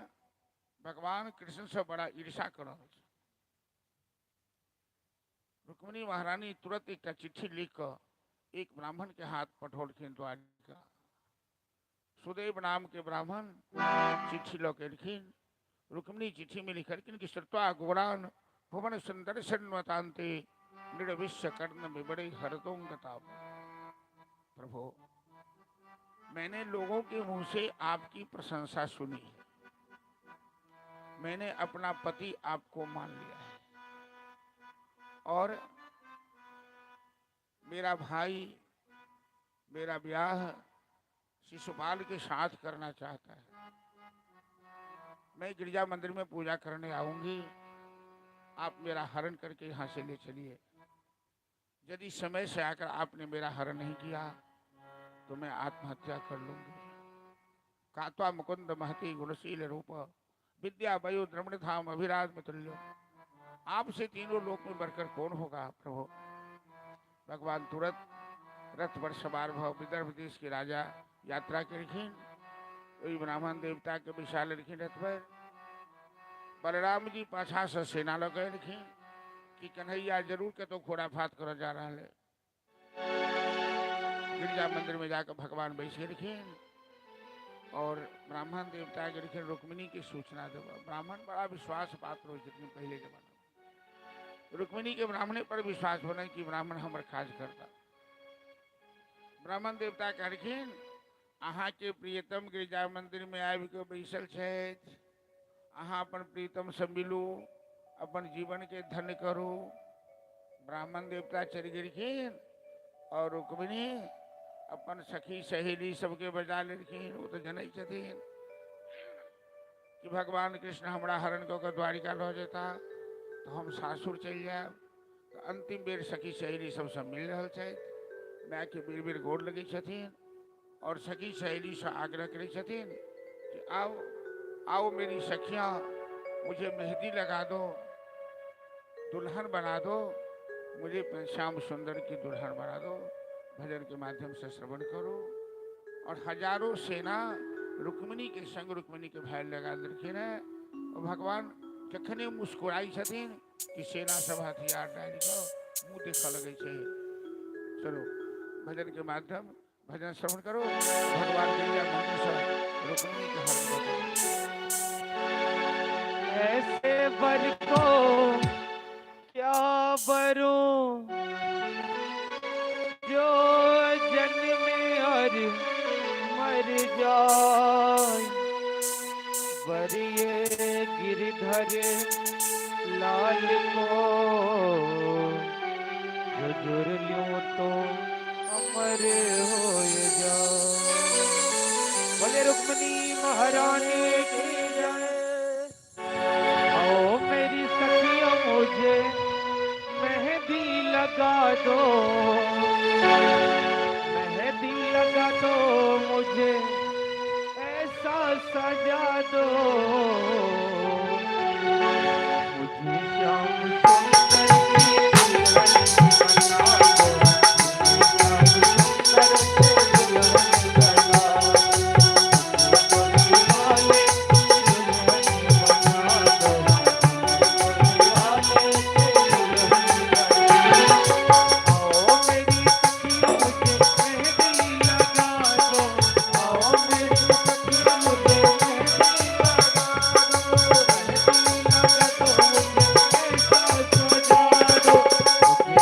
भगवान कृष्ण से बड़ा ईर्षा कर। रुक्मिणी महारानी तुरंत एक चिट्ठी लिख कर एक ब्राह्मण के हाथ पठौलखिन द्वारिका। सुदेव नाम के ब्राह्मण चिट्ठी लौकेलखिन। रुक्मिणी चिट्ठी में लिखलखिन कि श्रुत्वा गौरान भुवन सुंदर सन्वतांते निर्विश्य कर्ण में बड़े हरतों गताप। प्रभु मैंने लोगों के मुंह से आपकी प्रशंसा सुनी है। मैंने अपना पति आपको मान लिया है और मेरा भाई मेरा ब्याह शिशुपाल के साथ करना चाहता है। मैं गिरजा मंदिर में पूजा करने आऊंगी आप मेरा हरण करके यहाँ से ले चलिए। यदि समय से आकर आपने मेरा हरण नहीं किया तो मैं आत्महत्या कर लूंगी। कात्वा मुकुंद महती गुणशील रूप विद्या वयो द्रमण धाम अभिराज में तुल्य। आपसे तीनों लोक में बढ़कर कौन होगा प्रभु। भगवान तुरंत रथ पर सवार भव विदर्भ देश के राजा यात्रा के रखीन। वही ब्राह्मण देवता के विशाल रखीन रथ पर। बलराम जी पाछा से सेना लगे रखीन कि कन्हैया जरूर के तो घोड़ा फात कर जा रहा है। गिरजा मंदिर में जाकर भगवान बैसे रखीन और ब्राह्मण देवता के रखीन रुक्मिणी की सूचना देवा। ब्राह्मण बड़ा विश्वास पात्र हो जितने पहले जमाना रुक्मिणी के ब्राह्मणे पर विश्वास होना कि ब्राह्मण हमर काज करता। ब्राह्मण देवता कहलखिन अहाँ के प्रियतम गिरजा मंदिर में आबि के बैसल छथि। अहाँ अपन प्रीतम से मिलू अपन जीवन के धन्य करू। ब्राह्मण देवता चल गेलखिन और रुक्मिणी अपन सखी सहेली सबके बजा लेलखिन। वो तो जनै छथिन कि भगवान कृष्ण हमरा हरण कऽ के द्वारिका लऽ जेता तो हम सासुर चल जाए। तो अंतिम बेर सखी सहेली सबसे मिल रहा है। माय के बेर बेर गोड़ लगे छथिन और सखी सहेली से आग्रह करे छथिन कि आओ आओ मेरी सखियाँ मुझे मेहंदी लगा दो दुल्हन बना दो। मुझे श्याम सुंदर की दुल्हन बना दो। भजन के माध्यम से श्रवण करो। और हजारों सेना रुक्मिणी के संग रुक्मिणी के भाई लगा देलखिन है। और भगवान जखने मुस्कुराई छथिन कि सेना सब हथियार डालि कऽ मुँह देखऽ लगे छे। चलो भजन के माध्यम भजन श्रवण करो, भगवान गैया मनुष्य रुक्मिणी के हरण करो। ऐसे वर को क्या वरूं जो जन्मे और मर जाए, वरिये गिरधर लाल को जो जुर ल्यूं तो अमर हो जाए। बोले रुक्मिणी महारानी की जय। आओ मेरी सखियों मुझे मेहंदी लगा दो, मेहंदी लगा दो मुझे ऐसा सजा दो, मुझे श्याम सुंदर की दुल्हन बना दो, मुझे श्याम सुंदर की दुल्हन बना दो, मुझे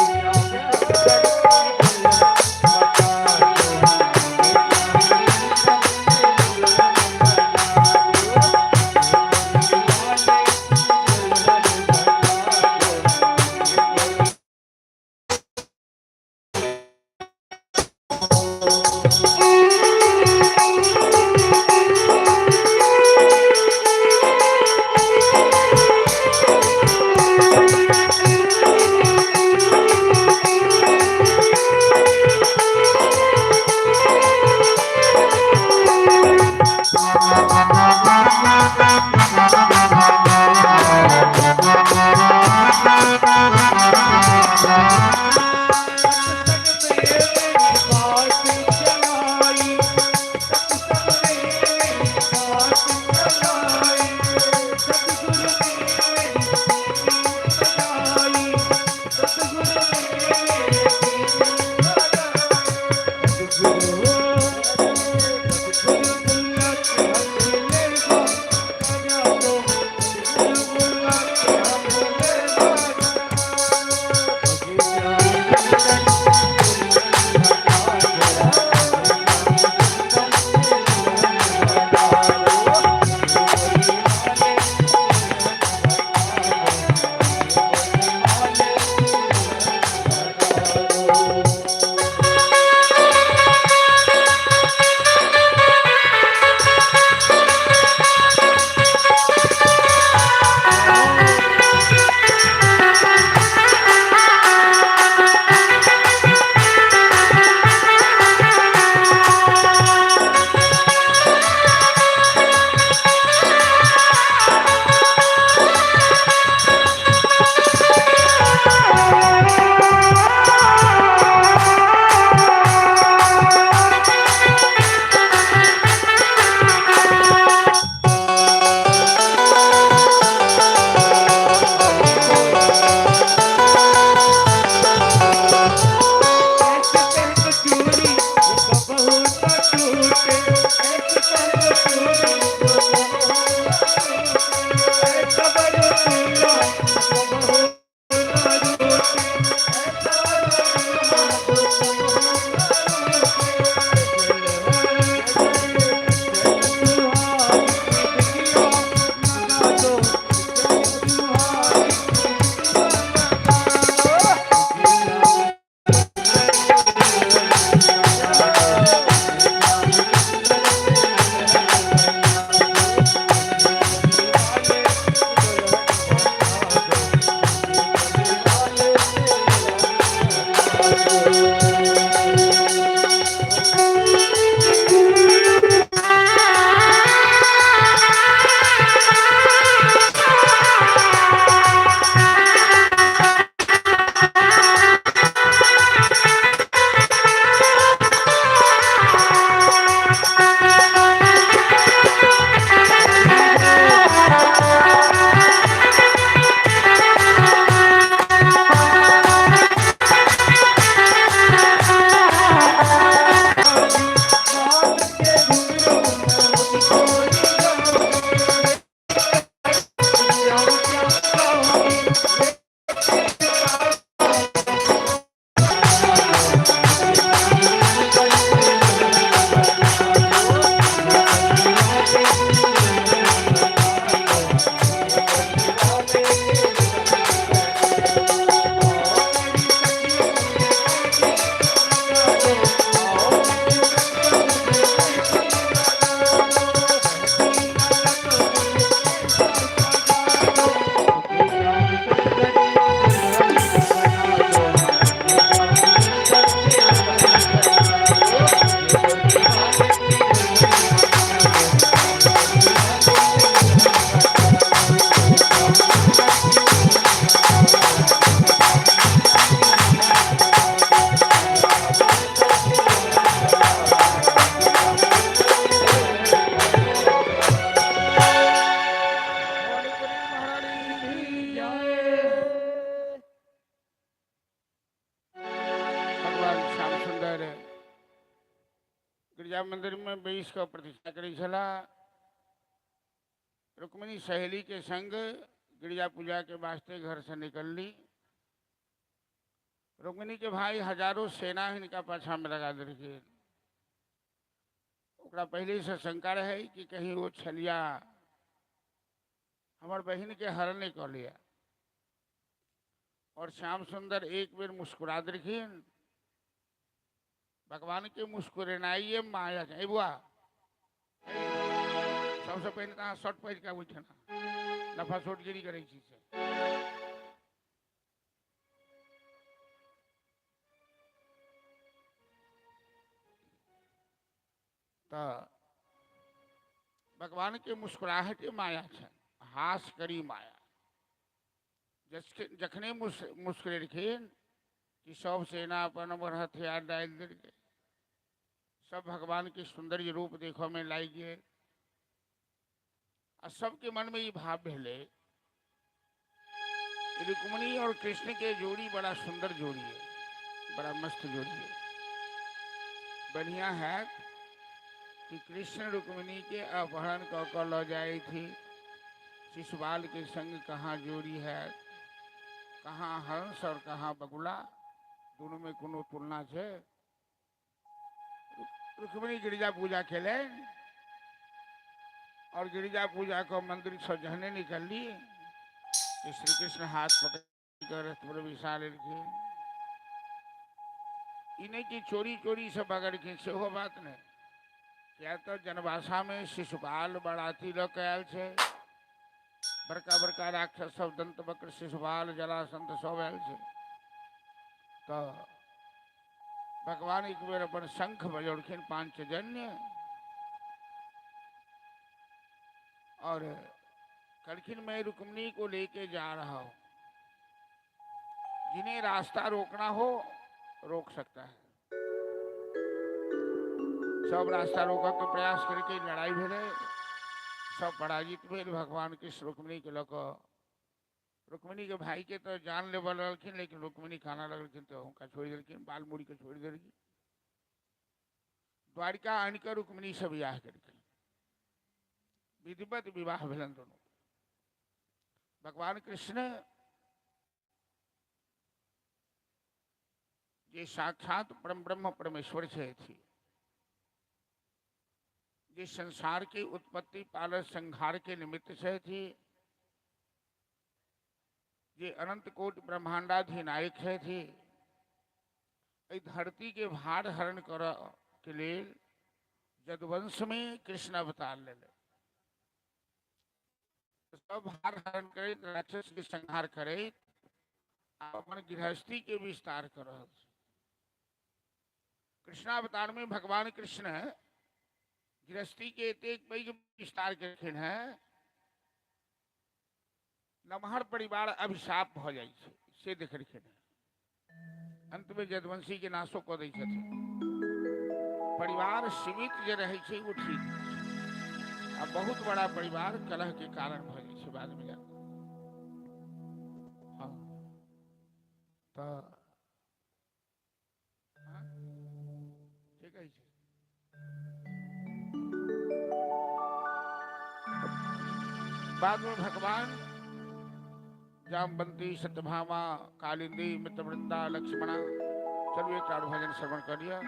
वाले गिरजा मंदिर में 20 का प्रतिष्ठा करी छला। रुक्मिणी सहेली के संग गिरजा पूजा के वास्ते घर से निकल ली। रुक्मिणी के भाई हजारों सेना इनका पाछा में लगा देलखिन। ओकरा पहले से शंका रहे कि कहीं वो छलिया हमार बहन के हरण कर लिया। और श्याम सुंदर एक बेर मुस्कुरा देलखिन। भगवान के मुस्कुराइए माया है बुआ। सबसे पहले तो शर्ट पहिर के उठना लफा सोटगिरी करे से तो भगवान के मुस्कुराहट माया है, हास करी माया। जखने मुस्कुरेलखिन कि सब सेना अपन हथियार डाल दे, सब भगवान के सुंदर रूप देखो में लाई गए। और सबके मन में ये भाव भेले रुक्मिणी और कृष्ण के जोड़ी बड़ा सुंदर जोड़ी है, बड़ा मस्त जोड़ी है। बढ़िया है कि कृष्ण रुक्मिणी के अपहरण कर लो जाई थी। शिशुपाल के संग कहाँ जोड़ी है, कहाँ हंस और कहाँ बगुला, दोनों में कोनो तुलना है। रुक्मिणी गिरिजा पूजा खेले और गिरिजा पूजा को मंदिर सजने निकल ली। श्री कृष्ण हाथ पकड़ रथ पर बिछा लेलखिन। इन्हें की चोरी चोरी से बगड़ के से हो बात नहीं। क्या तो जनवासा में शिशुपाल बड़ाती लोग आयल छे, बड़का बड़का राक्षस सब दंत बक्र शिशुपाल जलासंत सब आयल छे। तो भगवान एक बेर अपन शंख बजौलखिन पांचजन्य और कलखिन मैं रुक्मिणी को लेके जा रहा हूं। जिन्हें रास्ता रोकना हो रोक सकता है। सब रास्ता रोका के प्रयास करके लड़ाई भेले, सब पराजित भेल। भगवान कृष्ण रुक्मिणी के लोग रुक्मिणी के भाई के तो जान ले लगलखिन, लेकिन रुक्मिणी खाना लगलखिन तो उनका छोड़ दिलखिन, बाल मुड़ी के छोड़ दिलखिन। द्वारिका आनकर रुक्मिणी से विवाह करके विधिवत विवाह भेलन दोनों। भगवान कृष्ण ये साक्षात परम ब्रह्म परमेश्वर छे थी, ये संसार की उत्पत्ति पालन संहार के निमित्त से थी, ये अनंत कोटि ब्रह्मांडाधिनायक है थी। धरती के भार हरण कर के लिए यदुवंश में कृष्ण अवतार ले ले। सब भार हरण करे, राक्षस के संहार करे, अपन गृहस्थी के विस्तार कर। कृष्णावतार में भगवान कृष्ण गृहस्थी के एक पैघ विस्तार केलखिन है। नमहर परिवार अभिशाप भ जाय छै से देखलखिन है। अंत में यदुवंशी के नाशो क दै छथिन। परिवार सीमित जे रहे छै वो ठीक है। अब बहुत बड़ा परिवार कलह के कारण भ जाय छै बाद में जाकर। हाँ तो ठीक है। बाद में भगवान जामवंती, सत्यभामा, कालिंदी, मित्रवृंदा, लक्ष्मणा चलो एक चार भजन श्रवण कर लिया,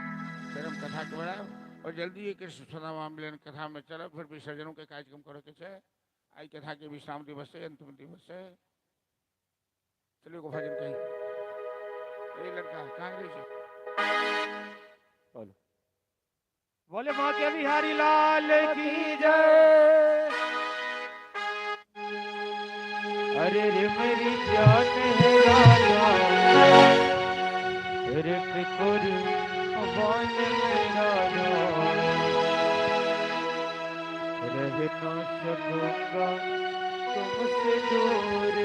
फिर हम कथा के बढ़ाओ और जल्दी ये कृष्ण सुदामा मिलन कथा में चलो। फिर विसर्जनों के कार्यक्रम करो के छे। आई कथा के विश्राम दिवस है, अंतिम दिवस है। चलिए को भजन कही। ये लड़का कहाँ गई छे? बोले भाग्य बिहारी लाल की जय। अरे रे मेरी जान है राजा, रे कुर वन मेरा रह न सकूंगा तुमसे दूर।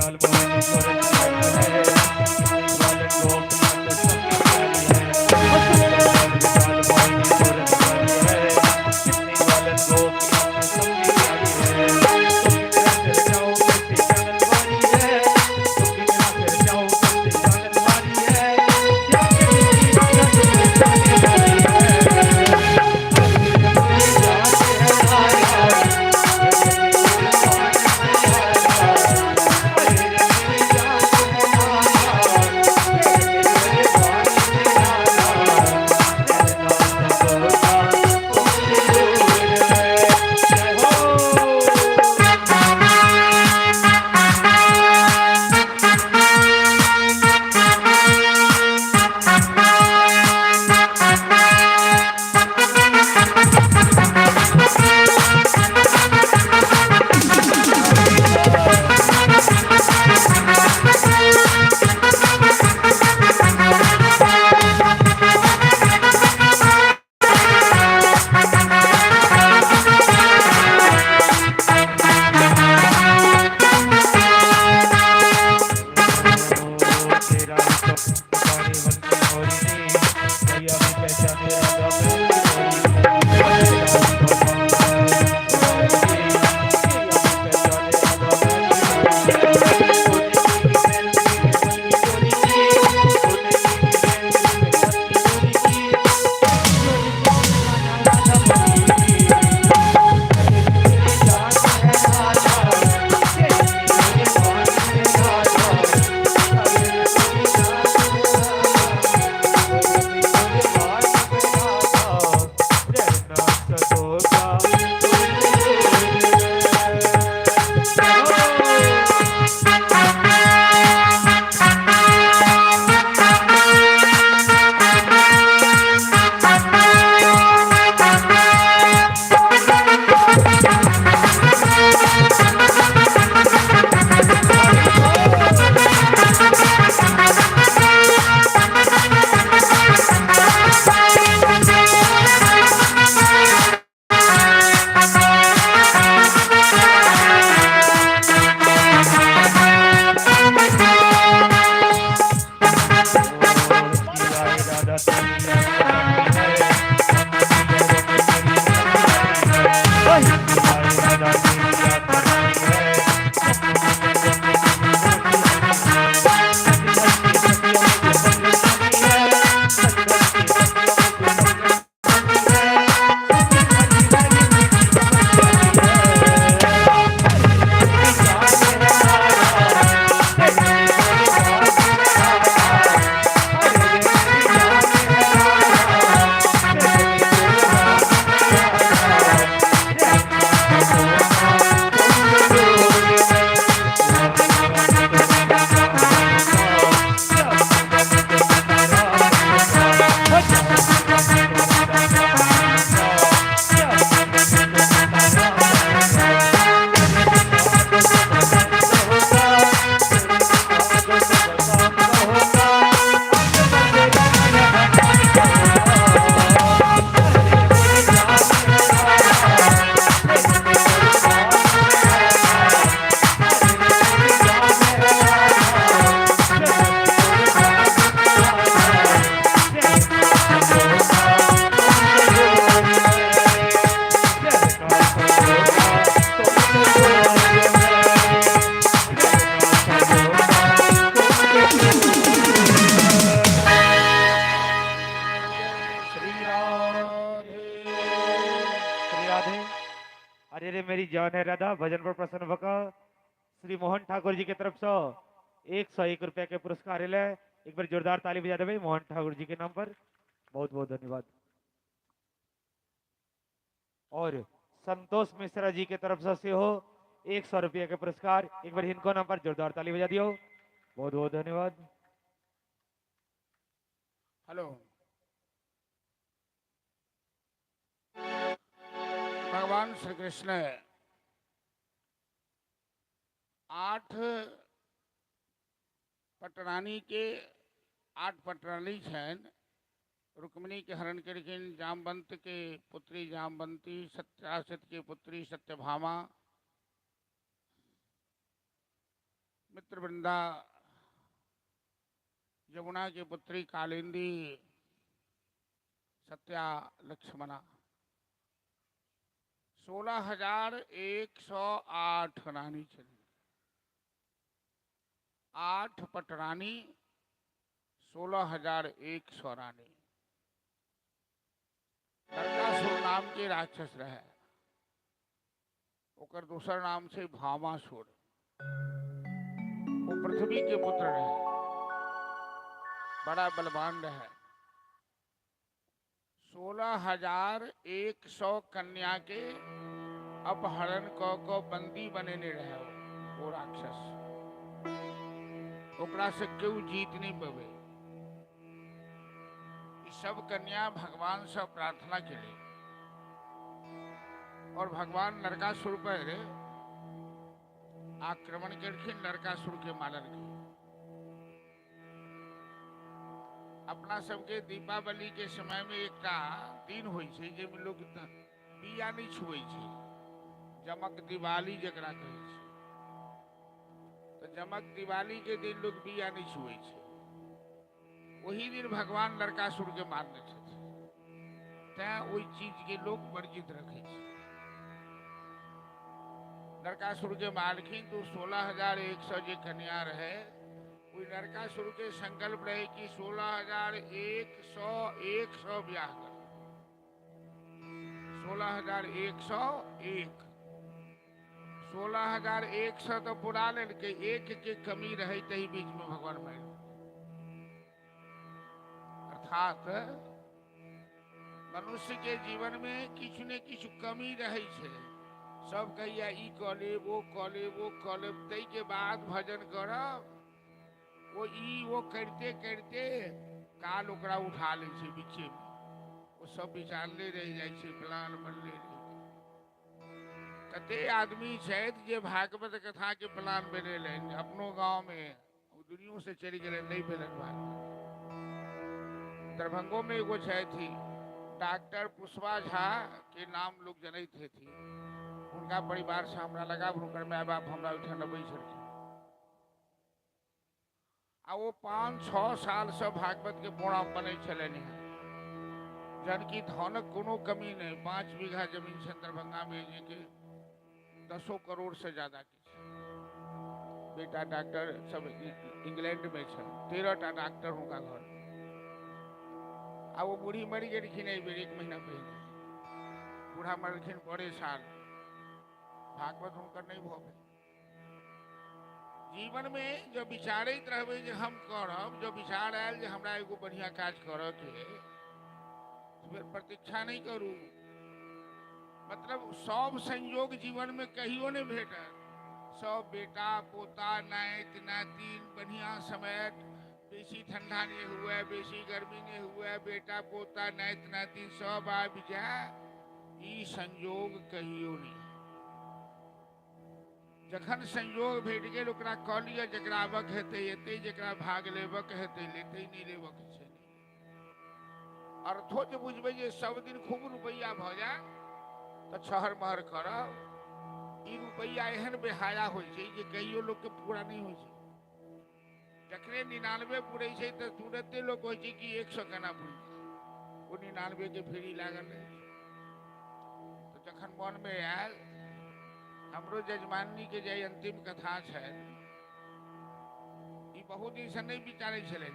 ब्रजलाल मोहिनी सूरज प्यारी है, बालन गोपनाथ सबकी प्यारी है। ब्रजलाल मोहिनी सूरज प्यारी है, बालन गोपनाथ सबकी प्यारी है। तुम जाओ कैसे आंगनवाड़ी है, तुम जाओ कैसे आंगनवाड़ी है, जाके मेरी राधा तुम्हें जाने वाली अरे रे मेरी जान है राधा भजन पर प्रसन्न भका श्री मोहन ठाकुर जी की तरफ से 101 रुपए के पुरस्कार ले एक बार जोरदार ताली बजा दे भाई मोहन ठाकुर जी के नाम पर बहुत बहुत धन्यवाद। और संतोष मिश्रा जी की तरफ से हो 100 रुपये के पुरस्कार एक बार इनको नाम पर जोरदार ताली बजा दियो बहुत बहुत धन्यवाद। हेलो भगवान श्री कृष्ण 8 पटरानी के 8 पटरानी छैन रुक्मिणी के हरण के लेकिन जामवंत के पुत्री जामवंती सत्यासित की पुत्री सत्यभामा चित्रवृंदा यमुना की पुत्री कालिंदी सत्या लक्ष्मणा 16,108 रानी चली। 8 पटरानी 16,100 रानी। नरकासुर नाम के राक्षस रहे। ओकर दूसर नाम से भामासुर। वो पृथ्वी के पुत्र रहे, बड़ा बलवान रहे। 16,100 कन्या के अपहरण को बंदी बनेने रहे वो राक्षस। ओकरा से क्यों जीत नहीं पवे। सब कन्या भगवान से प्रार्थना के लिए और भगवान नरकासुर पर आक्रमण करके नरकासुर के मालन के। अपना सबके दीपावली के समय में एक दिन होई छे जे में लोग बिया नहीं छुए छे, जमक दिवाली जकरा कहे छे। तो जमक दिवाली के दिन लोग बिया नहीं छुए छे। वही दिन भगवान नरकासुर के मारने थे, वही चीज के लोग वर्जित रखे छे। नरकासुर के मालखिन तो 16,100 जे कन्या रहे, वही नरकासुर के संकल्प रहे कि 16,100 ब्याह कर। 16,101 16,100 तो पुरा लेल के एक के कमी रहे तही बीच में भगवान मार। अर्थात मनुष्य के जीवन में किछु ने किछु कमी रहे छे। सब कहिया ई क ले वो क ले वो क ले, तई के बाद भजन करब वो करते करते काल ओकरा उठा ले छे बीचे में। वो सब विचारले रह जाए छे, प्लान बनले रह। कते आदमी छे जे भागवत कथा के प्लान बनेले अपनो गांव में, दुनिया से चली गए नहीं भेलक बात। दरभंगो में एगो छे थी डॉक्टर पुष्पा झा के नाम लोग जनैत थी। उनका परिवार से हमरा लगा, उनकर माय बाप हमरा उठन अबै छलखिन। आ वो 5-6 साल से भागवत के बोड़ा बने छलनि हैं। जनकी धनक कोनो कमी नहीं। 5 बीघा जमीन से दरभंगा में के 10 करोड़ से ज्यादा की बेटा डॉक्टर सब इंग्लैंड में छे। 13 टा डॉक्टर उनका घर। आ वो बूढ़ी मरी गेलखिन एक महीना पहले। बूढ़ा मरलखिन बड़े साल, भागवत उनकर नहीं भऽ गेल। जीवन में जो विचारित रहबे जे हम करब, जो विचार आयल जे हमरा एगो बढ़िया काज करऽ के, फिर प्रतीक्षा नहीं करू। मतलब सब संयोग जीवन में कहियो नहीं भेटत। सब बेटा पोता नाइत नातिन बढ़िया समय, बेसी ठंडा नहीं हुए बेसी गर्मी नहीं हुए, बेटा पोता नाइत नातिन सब आबि जाए, ई संयोग कहियो नहीं। जखन संयोग भेट गेल ओकरा कऽ लिअ, जकरा आबक हेतै एतै, जकरा भाग लेबक हेतै लेतै, नहीं लेबक छै नहीं। अर्थो जे बुझबै जे सब दिन खूब रुपैया भऽ जाए तऽ छहर महर करब। ई रुपैया एहन बेहाया होइ छै जे कहियो लोग के पूरा नहीं होइ छै। जखने 99 पूरे छै तऽ तुरंते लोग होइ छै कि 100 केना पूरी। वो 99 के फेरी लागल रहे। तो जखन मन में आयल, हमरो जजमानी के जे अंतिम कथा है, ई बहुत दिन से नहीं विचारे छले,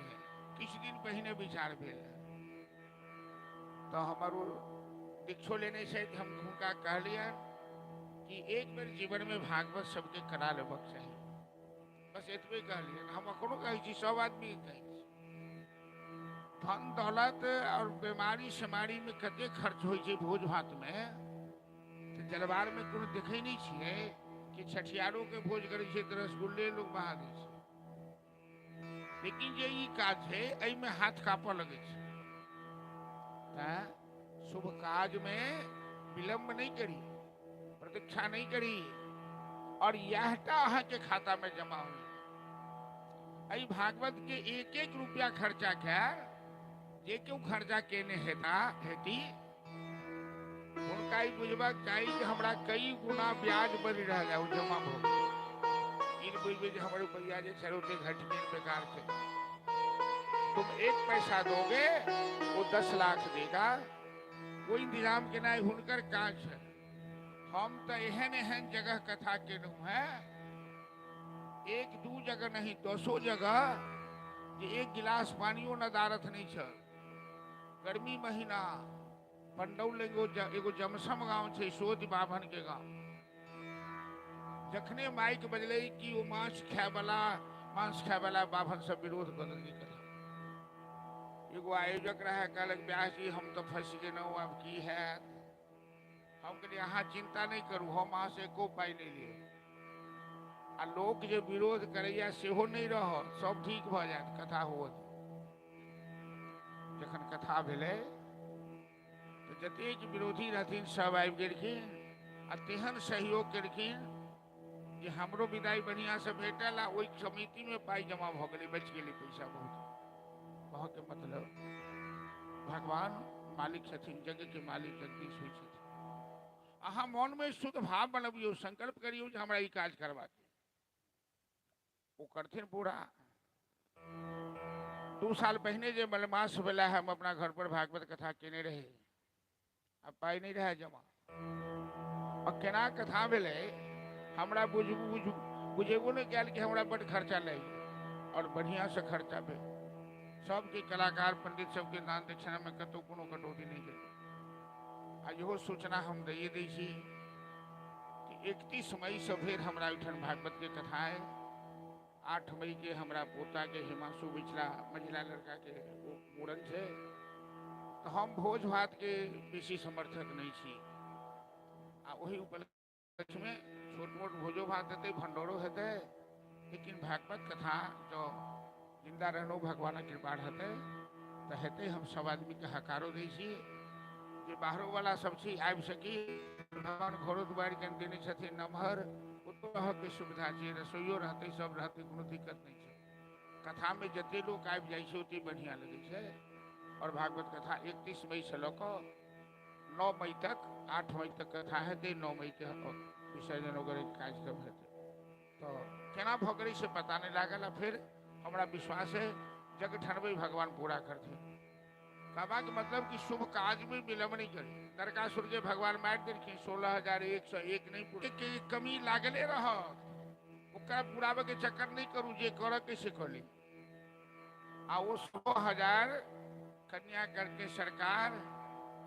किछु दिन पहिने विचार भेल। तो हमारो दीक्षो लेने से हम हुनका कहलिए कि एक बेर जीवन में भागवत सबके करा लेबक चाहिए। बस एतबे कहलिए। हम अखनो कहै छी, सब आदमी कहै छी। धन दौलत और बीमारी समारी में कते खर्च होइ छै भोज भात में। जलवार में कोनो देखे नहीं छिए कि छठियारों के भोज करे छे तो रसगुल्ले लोग बहा दे छे। लेकिन जे ई काज है एहि में हाथ कापऽ लगे छे। शुभ काज में विलम्ब नहीं करी, प्रतीक्षा नहीं करी, और यहटा अहाँ के खाता में जमा हो। एहि भागवत के एक एक रुपया खर्चा कर जे क्यों खर्चा केने हेता हेती, उनका ही बुझबाक चाहिए कि हमरा कई गुना ब्याज बढ़ रहा है, जमा हो। ई लेकिन बुझबे जे हमर रुपया जे छै ओते घट गेल बेकार छै। तुम 1 पैसा दोगे वो 10 लाख देगा, वो इंतजाम केनाइ हुनकर काज छै। हम तो एहन एहन जगह कथा केलहुँ हैं, 1-2 जगह नहीं 10 जगह, जे 1 गिलास पानियो नदारथ नहीं छल। गर्मी महीना पंडौल एगो जमसम गांव छै, सोति बाभन के गांव। जखने माइक बजले कि वो मांस खाय वाला बाभन सब विरोध कर देलकै कथा। एगो आयोजक रहे, कहलक व्यास जी हम तो फंस गेलहुँ, अब की हैत। हम कहलिए अहाँ चिंता नहीं करू, हम अहाँ से एको पाई नहीं लेब। आ लोक जे विरोध करैया सेहो नहीं रह, सब ठीक भ जायत, कथा होत। जखन कथा भेलै तो जतेक विरोधी रहथिन सब आबि गेलखिन आ तेहन सहयोग केलखिन जे हमरो विदाई बढ़िया से भेटल आ ओहि समिति में पाई जमा भ गेलै, बच गेलै पैसा बहुत। कह के मतलब भगवान मालिक छथिन, जग के मालिक जगदीश होइ छथिन। अहाँ मन में शुद्ध भाव बनबियौ, संकल्प करियौ जे हमरा ई काज करबाक, वो करथिन पूरा। 2 साल पहले जे मलमास भेला, हम अपना घर पर भागवत कथा केने रहे, अब पाई नहीं रहा जमा। और केना कथा भेले हमरा बुझेबो नहीं कल कि हमरा बड़ खर्चा लगे, और बढ़िया से खर्चा भेल। सबके कलाकार पंडित सबके दान दक्षिणा में कतौ कोनो कटौती नहीं भेल। आ इहो सूचना हम दैए दै छी कि 31 मई से फिर हमरा ओहिठाम भागवत के कथा है। 8 मई के हमरा पोता के हिमांशु बिचला मझिला लड़का के वो मूड़न है। तो हम भोज भात के बेसी समर्थक नहीं छी। आ वही उपलक्ष्य में छोट मोट भोजो भात हेतै, भंडोरो हेतै, लेकिन भागवत कथा जो जिंदा रहनो भगवान कृपा हेतै तो हेतै। हम सब आदमी के हकारो दै छी जे बाहरो वाला सब चीज आबि सकी। भगवान घरो दुआरि के देने छथिन नमहर, ओतो रह के सुविधा छै, रसोइयो रहतै, सब रहतै, कोनो दिक्कत नहीं छै। कथा में जते लोग आबि जाइ छै ओते बढ़िया लगे छै। और भागवत कथा 31 मई से लऽ कऽ 9 मई तक, 8 मई तक कथा हेतै, 9 मई के विसर्जन वगैरह के कार्यक्रम हेतै। तो केना भऽ गेलै से पता नहीं लागल। फिर हमरा विश्वास है जग ठनबै भगवान पूरा करथिन। कहबा के मतलब कि शुभ काज में विलम्ब नहीं करी। नरकासुर के भगवान मारि देलखिन, 16,101 नहीं पूरे के कमी लागले रह, ओकरा पुरावे के चक्कर नहीं करू, जे कर के से कर ली। आ वो 100,000 कन्या करके सरकार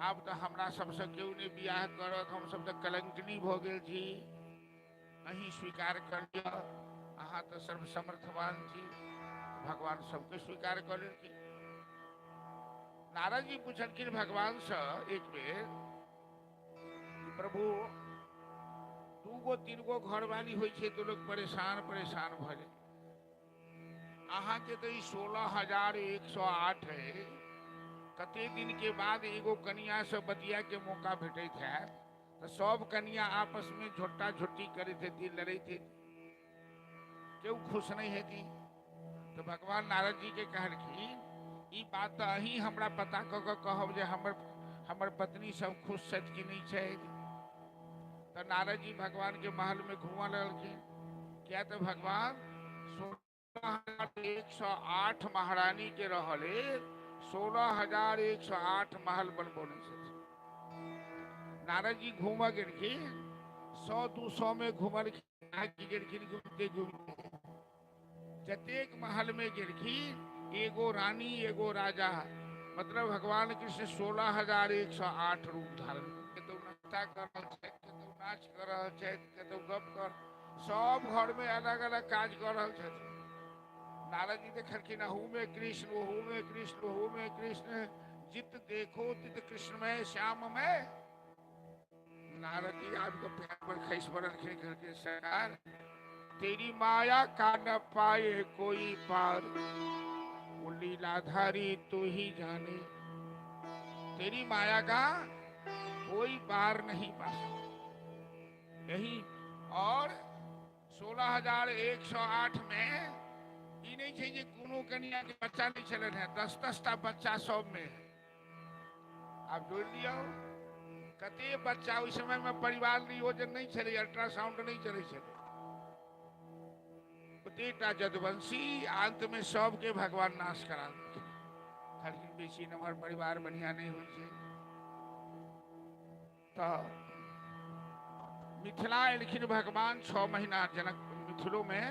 आब तो हमरा सबसे केहू नहीं बियाह करत, हम सब तो कलंकनी भ गेल छी, अहीं स्वीकार कर लिया। अहाँ तो सर्वसमर्थवान छी, भगवान सबके स्वीकार कर लेलखिन। नारद जी पूछलखिन भगवान से एक बेर, प्रभु 2 गो 3 गो घरवाली होइ छै तो लोग परेशान भ जाए, अहाँ के तो 16,108 है। कते दिन के बाद एगो कन्या से बतिया के मौका भेटैत है, तो सब कन्या आपस में झोटा झोटी करैत हेती, लड़ैत हेती, केहू खुश नहीं हेती। तो भगवान नारद जी के कहलखिन ई बात तो अहीं हमरा पता क के कहब जे हमर पत्नी सब खुश छथि कि नहीं छथि। तो नारद जी भगवान के महल में घूमऽ लगलखिन। क्या तो भगवान 16,108 महारानी के रहले, 16,108 महल बनबोने छथिन। नारद जी घूमऽ गेलखिन, 100-200 में घूमलखिन, घूमते घूमते जतेक महल में गेलखिन, एगो रानी एगो राजा, मतलब भगवान कृष्ण 16,108 रूप धारण कतौ नाश्ता कर रहल छथि, कतौ नाच कर रहल छथि, कतौ गप कर, सब घर में अलग अलग काज कर रहल छथि। नारद जी देखलखिन अहू में कृष्ण, ओहू में कृष्ण, ओहू में कृष्ण, जित देखो तित कृष्णमय श्याम में। नारद जी आपको पैर पर खैस पड़लखिन, करके सरकार तेरी माया का न पाए कोई पार, वो लीलाधारी तू ही जाने, तेरी माया का कोई पार नहीं पा सकता। यही और 16,108 में ई नहीं छै जे कोनो कन्या के बच्चा नहीं चलन है, 10-10 टा बच्चा सब में। आप जोड़ लियो कते बच्चा। उस समय में परिवार नियोजन नहीं चले, अल्ट्रासाउंड नहीं चले छे, एतेटा जदवंशी अंत में सबके भगवान नाश करा देते। खाली बेसी नम्हर परिवार बढ़िया नहीं होइ छै। तो मिथिला एलखिन भगवान 6 महीना जनक मिथिलो में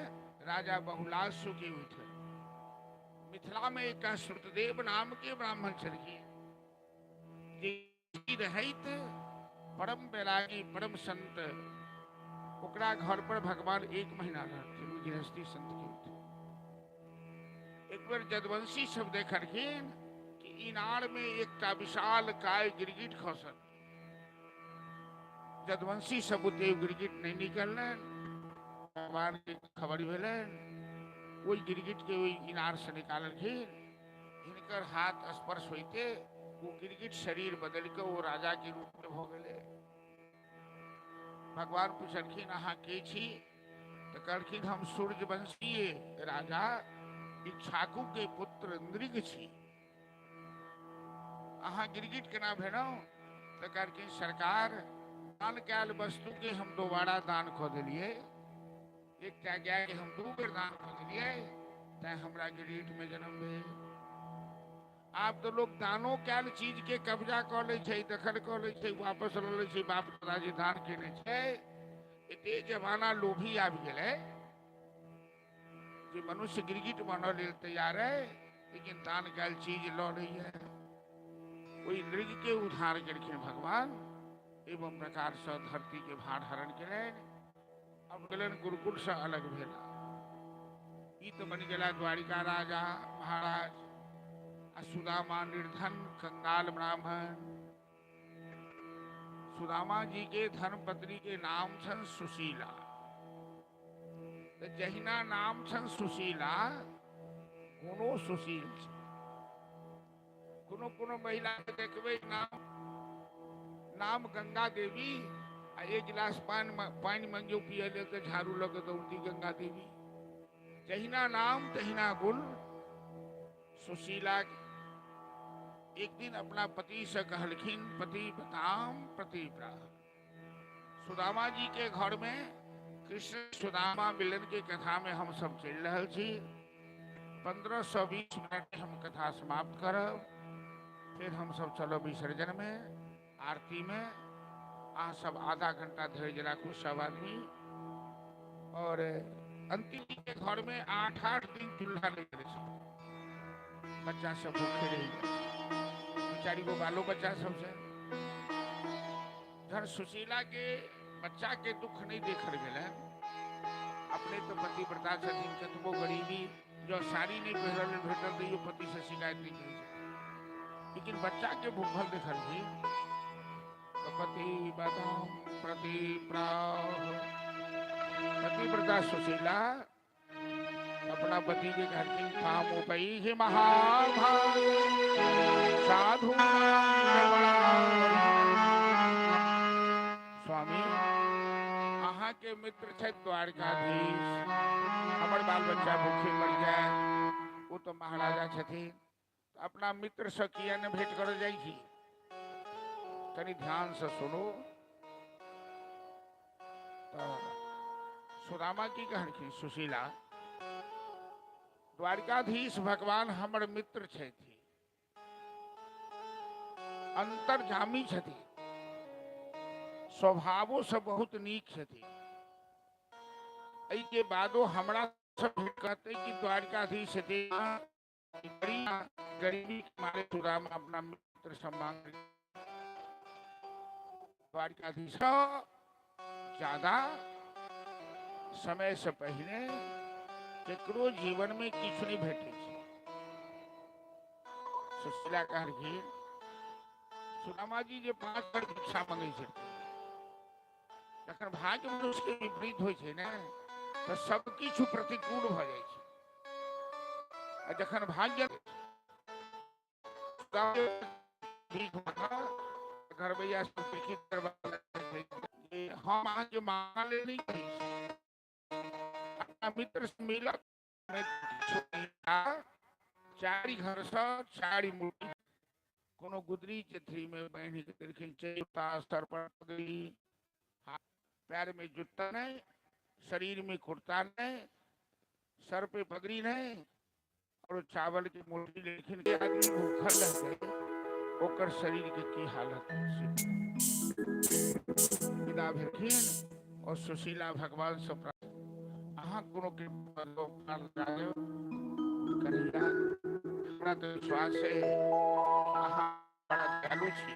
राजा बहुलासु के उठे। मिथिला में एक श्रुतदेव नाम के ब्राह्मण छलखिन, जे रहैत परम बैरागी परम संत, ओकरा घर पर भगवान 1 महीना रहथिन गृहस्थी संत के उठे। एक बेर जदवंशी सब देखलखिन कि इनार में एकटा विशाल काय गिरगिट खसल। जदवंशी सब देव गिरगिट नहीं निकलन, भगवान के खबर भेलन, वही गिरगिट के वही इनार से निकाललखिन। हिनकर हाथ स्पर्श होते वो गिरगिट शरीर बदल के वो राजा के रूप में हो गए। भगवान पूछलखिन अहाँ के छी? तो कहलखिन हम सूर्यवंशीय राजा इक्ष्वाकु के पुत्र नृग छी। अहाँ गिरगिट केना भेलौ? तो कहलखिन सरकार दान कैल वस्तु के हम दोबारा दान कऽ देलिए, एक गाय के हम 2 बेर दान कऽ देलिए, तैं हमरा गिरगिट में जन्म भेल। आब तो लोग दानो कैल चीज के कब्जा कऽ लै छै, दखल कऽ लै छै, वापस लऽ लै छै। बाप दादा जे दान केने छै, एते जमाना लोभी आबि गेलै जे मनुष्य गिरगिट बनऽ लेल तैयार है, लेकिन दान कैल चीज लऽ लैए। ओहि नृग के उद्धार केलखिन भगवान, एवं प्रकार से धरती के भार हरण केलनि। अब गेलन गुरुकुल से अलग भेला। ई तो बन गेला द्वारिका राजा महाराज। आ सुदामा निर्धन कंगाल ब्राह्मण। सुदामा जी के धर्म पत्नी के नाम छन सुशीला। तो जहिना नाम छन सुशीला, गुणो सुशील छै। कोनो महिला के देखबै नाम गंगा देवी, आ 1 गिलास पानी मंगियो पिए लेल तो झाड़ू लग दौड़ती गंगा देवी। जहिना नाम तहिना गुण। सुशीला एक दिन अपना पति से कहलखिन, पति बताम प्रतिव्रा। सुदामा जी के घर में कृष्ण सुदामा मिलन के कथा में हम सब चल रहे छी। 15 से 20 मिनट हम कथा समाप्त करब, फिर हम सब चलो विसर्जन में, आरती में। अहाँ सब आधा घंटा धैर्य राखू सब आदमी। और अंतिम के घर में 8-8 दिन चूल्हा नहीं करे छै, बच्चा सब भूखे रह गए। बेचारी को बालो बच्चा सबसे धर सुशीला के बच्चा के दुख नहीं देखल गेल। अपने तो पतिव्रता छथिन, कतबो गरीबी जो साड़ी नहीं पहरल भेटल तो पति से शिकायत नहीं करी छथिन, लेकिन बच्चा के भूखल देखल भी। तो पतिव्रता सुशीला अपना पति के घर की काम उपई ही महाभाग साधु। स्वामी अहाँ के मित्र छथि द्वारकाधीश, हमर बाल बच्चा भूखे मर जाए, वो तो महाराजा छथिन। अपना मित्र से किया न भेंट कर जाइ छी? तनी ध्यान से सुनो। तो सुदामा की कहलखिन सुशीला, द्वारकाधीश भगवान हमर मित्र छथि, अंतर्जामी छथि, स्वभावो से बहुत नीक छथि। एहि के बादो हमरा सब कहते कि द्वारकाधीश छथि, गरीबी के मारे सुदामा अपना मित्र सम्मान। द्वारकाधीश ज्यादा समय से पहले केकरो जीवन में किछु नहीं भेटे। सुशीला कहलखिन, सुदामा जी जे 5 बार भिक्षा मांगे छथिन, जखन भाग्य मनुष्य के विपरीत होइ छै ने, तो सब किछु प्रतिकूल भ जाइ छै। आ जखन भाग्य घरवैया हम अहाँके मांगा ले नहीं करी, अपना मित्र से मिलक, चारी घर से चारी मुट्ठी कोनो गुदरी चथरी में बहनी के देखिन, चेता स्तर पर पगड़ी, पैर में जूता नहीं, शरीर में कुर्ता नहीं, सर पे पगड़ी नहीं और चावल की मोटी, लेकिन के आदमी भूखल रह गए, ओकर शरीर के की हालत विदा भेलखिन और सुशीला भगवान से अहाँ कोनो के कन्हैया, हमरा तो विश्वास है अहाँ बड़ा दयालु छी।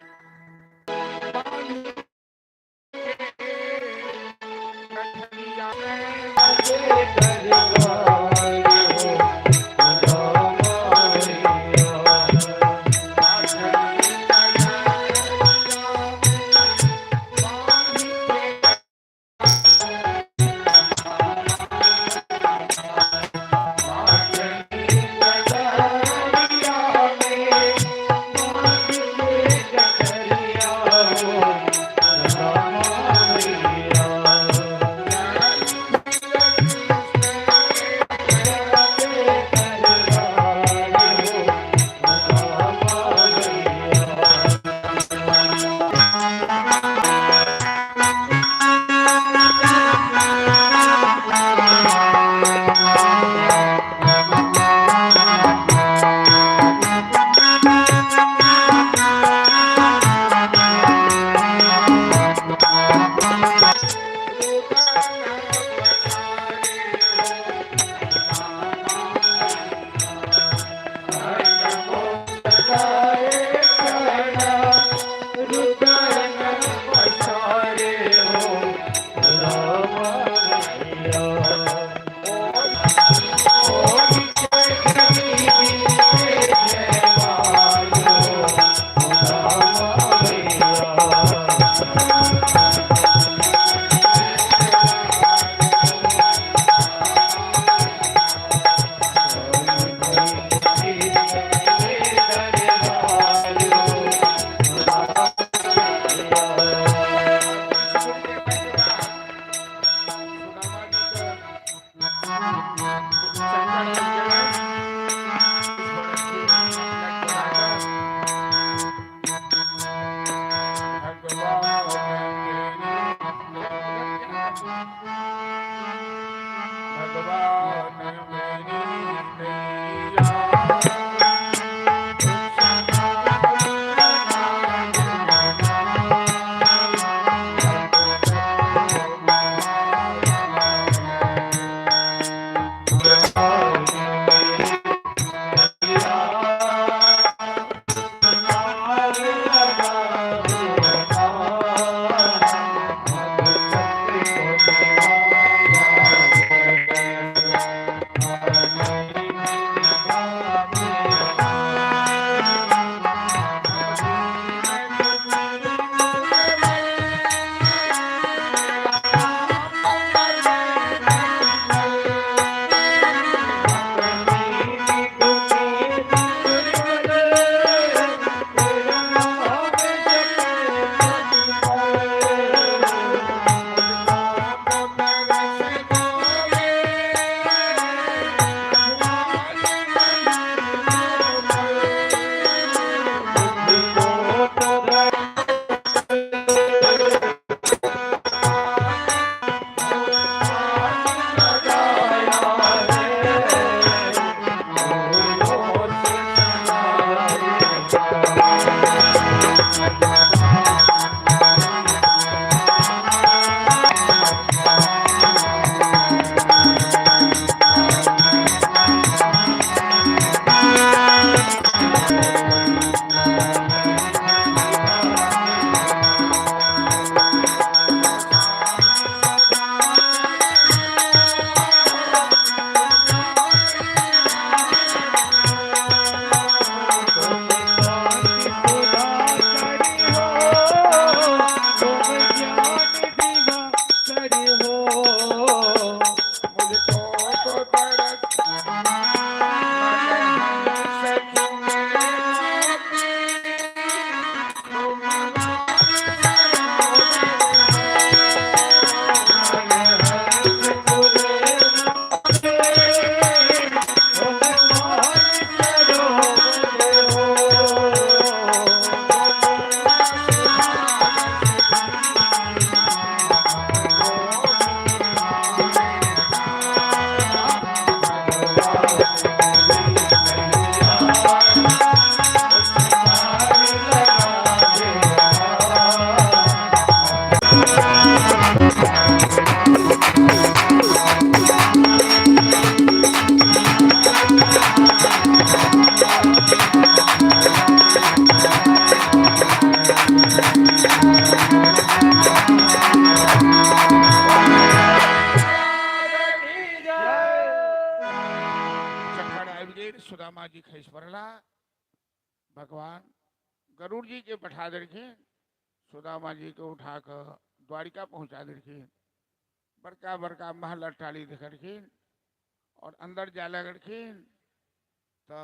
बेर सुदामा जी खैस पड़ला भगवान गरुड़ जी के पठा देखिन सुदामा जी को उठा कर द्वारिका पहुंचा देखिन बड़का बड़का महल अट्टाली देखिन और अंदर जा लगखिन तो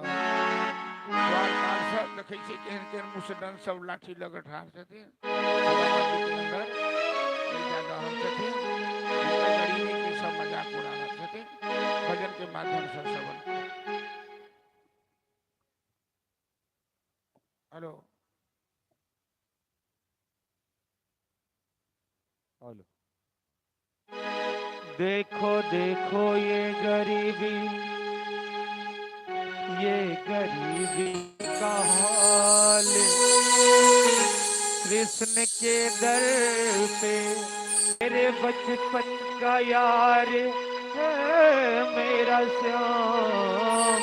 द्वारपाल सब देखे केहन केहन मुसडन सब लाठी लग ठार छथिन अंदर गरीबी के सब मजाक उड़ा छथिन भजन के माध्यम से श्रवण। हेलो हेलो देखो देखो ये गरीबी का हाल कृष्ण के दर पे मेरे बचपन का यार है मेरा श्याम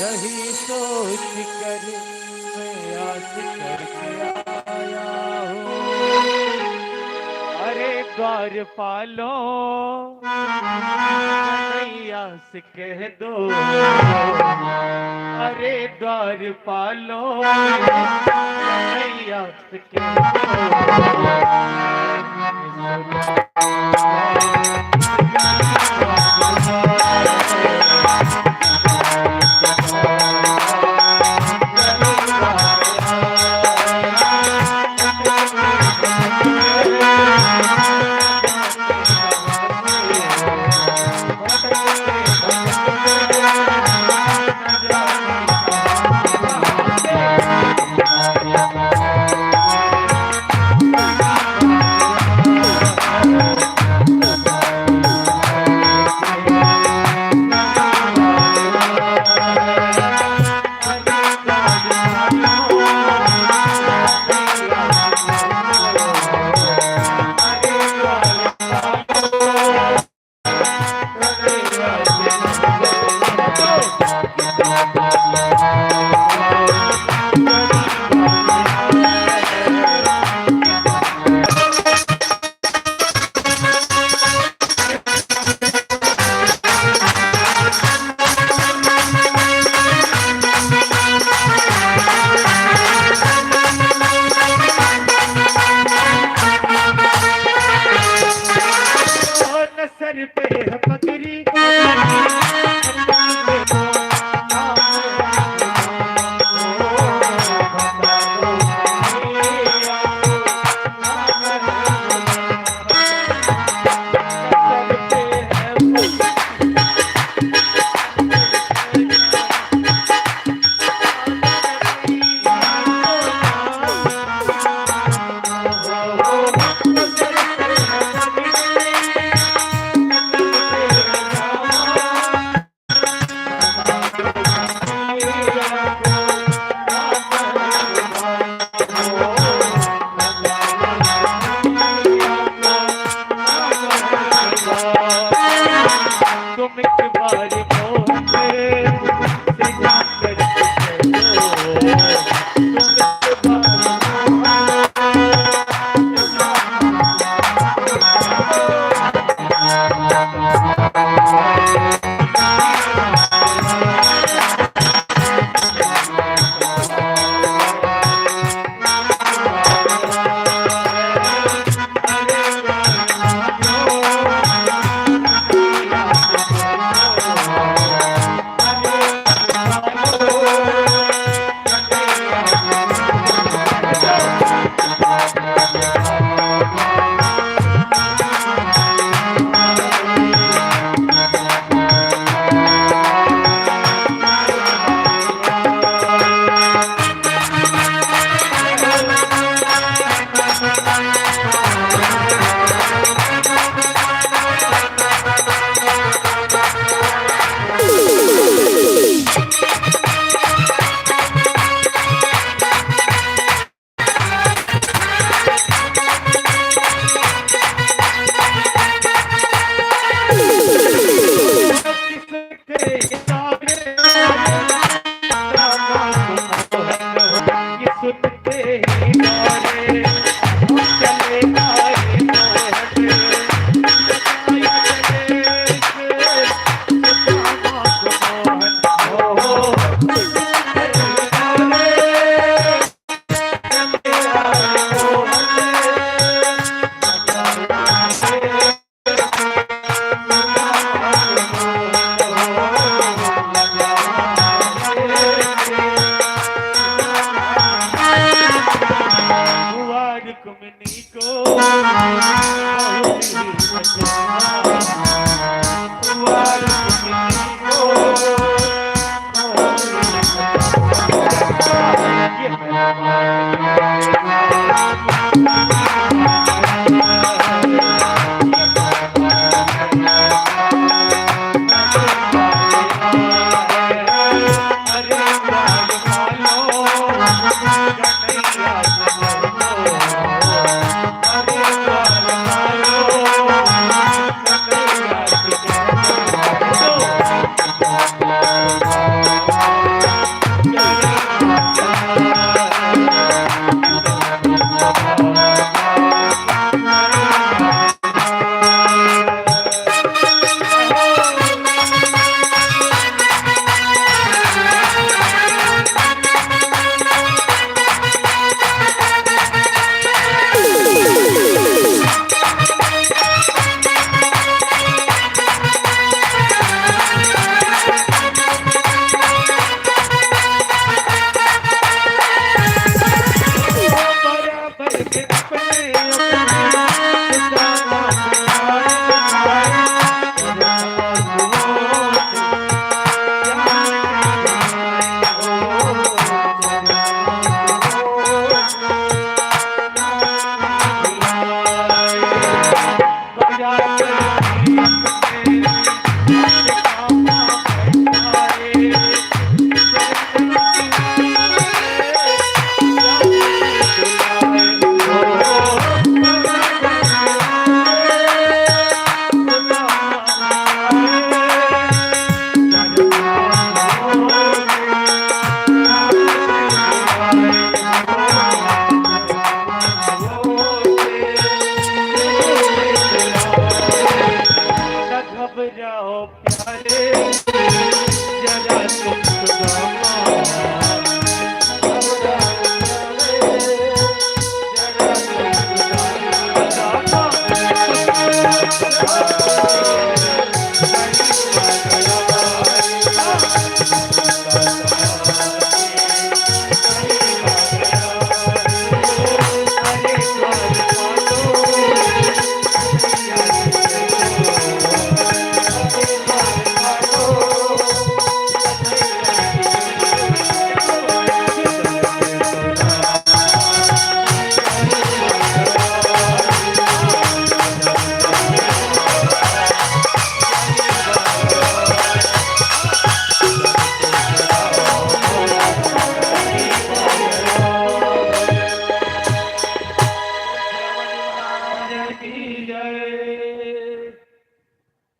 यही सोच कर मैं आस करके आया हूँ। अरे द्वारपालो नैया से कह दो अरे द्वारपालो नैया से कह दो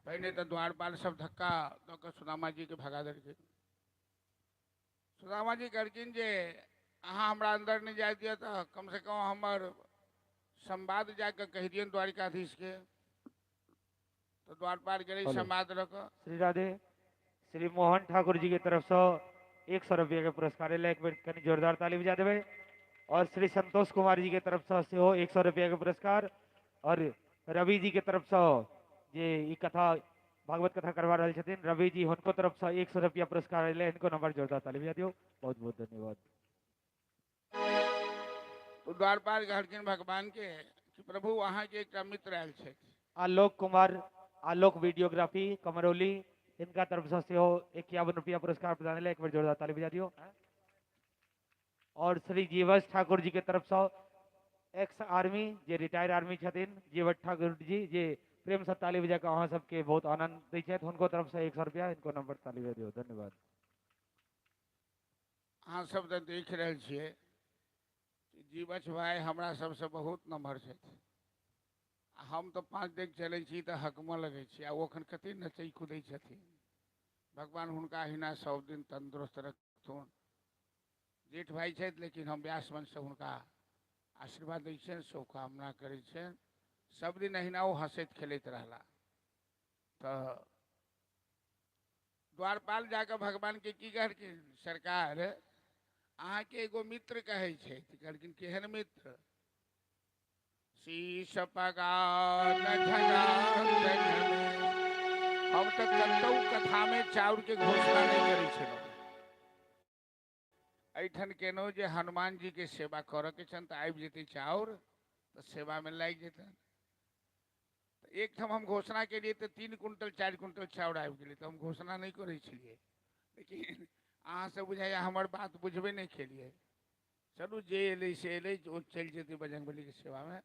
पहले तो द्वारपाल सब धक्का दो के सुदामा जी के भगा देलखिन। सुदामा जी कहलखिन जे अहाँ हमरा अंदर नहीं जाए दिया तो कम से कम हमर संवाद जाके कह दियन द्वारिकाधीश के। तो द्वारपाल गए संवाद रख। श्री राधे। श्री मोहन ठाकुर जी की तरफ से 100 रुपये के पुरस्कार ले, एक मिनट कनी जोरदार ताली बजा देवे। और श्री संतोष कुमार जी की तरफ से हो 100 रुपये के पुरस्कार। और रवि जी की तरफ से जे ई कथा भागवत कथा करवा रहे छथिन रवि जी, उनको तरफ से 100 रुपया पुरस्कार ले, इनको नंबर जोरदार ताली बजा दियो। बहुत बहुत धन्यवाद। तो द्वारपाल कहलखिन भगवान के कि प्रभु वहाँ के एक मित्र आयल छथि आलोक कुमार, आलोक वीडियोग्राफी कमरौली, इनका तरफ से हो 51 रुपया पुरस्कार प्रदान ले, एक बार जोरदार ताली बजा दियो। और श्री जीवस ठाकुर जी के तरफ से एक्स आर्मी जे रिटायर आर्मी छथिन जीवत ठाकुर जी, जे प्रेम से ताली बजा के अहाँ सबके बहुत आनंद दै छथि, उनको तरफ से 100 रुपया, इनको नंबर ताली बजा दियो। धन्यवाद। अहाँ सब तो देख रहे छिए कि जीवछ भाई हमरा सबसे बहुत नम्हर छथि। हम तो 5 दिन चले छी तो हकम लगे छी, आ ओखन कते नचै कूदै छथिन। भगवान हुनका हिना सब दिन तंदुरुस्त रखथुन। जेठ भाई छथि लेकिन हम व्यास मंच से हुनका आशीर्वाद दै छियनि, शुभकामना करै छियनि। सब दिन अहिना ओ हंसैत खेलैत रहला। तो द्वारपाल जाकर भगवान के की कहलखिन, सरकार अहाँ के एगो मित्र कहै छथि। कहलखिन केहन मित्र? शीश पगान झगा हम तो कतौ कथा में चाउर के घोषणा नहीं करै छलहुँ। एठन केनो जे हनुमान जी के सेवा करऽ के छन तो आबि जेतै चाउर तो सेवा में लागि जेतन। एक ठम हम घोषणा के लिए तो 3 कुंटल 4 कुंटल चाउर आबि गेलै, तो हम घोषणा नहीं करै छलियै। लेकिन अहाँ सब बुझाइया हमर बात बुझबे नहीं केलियै। चलू जे एलै से एलै, ओ चलि जेतै बजरंगबली के सेवा में।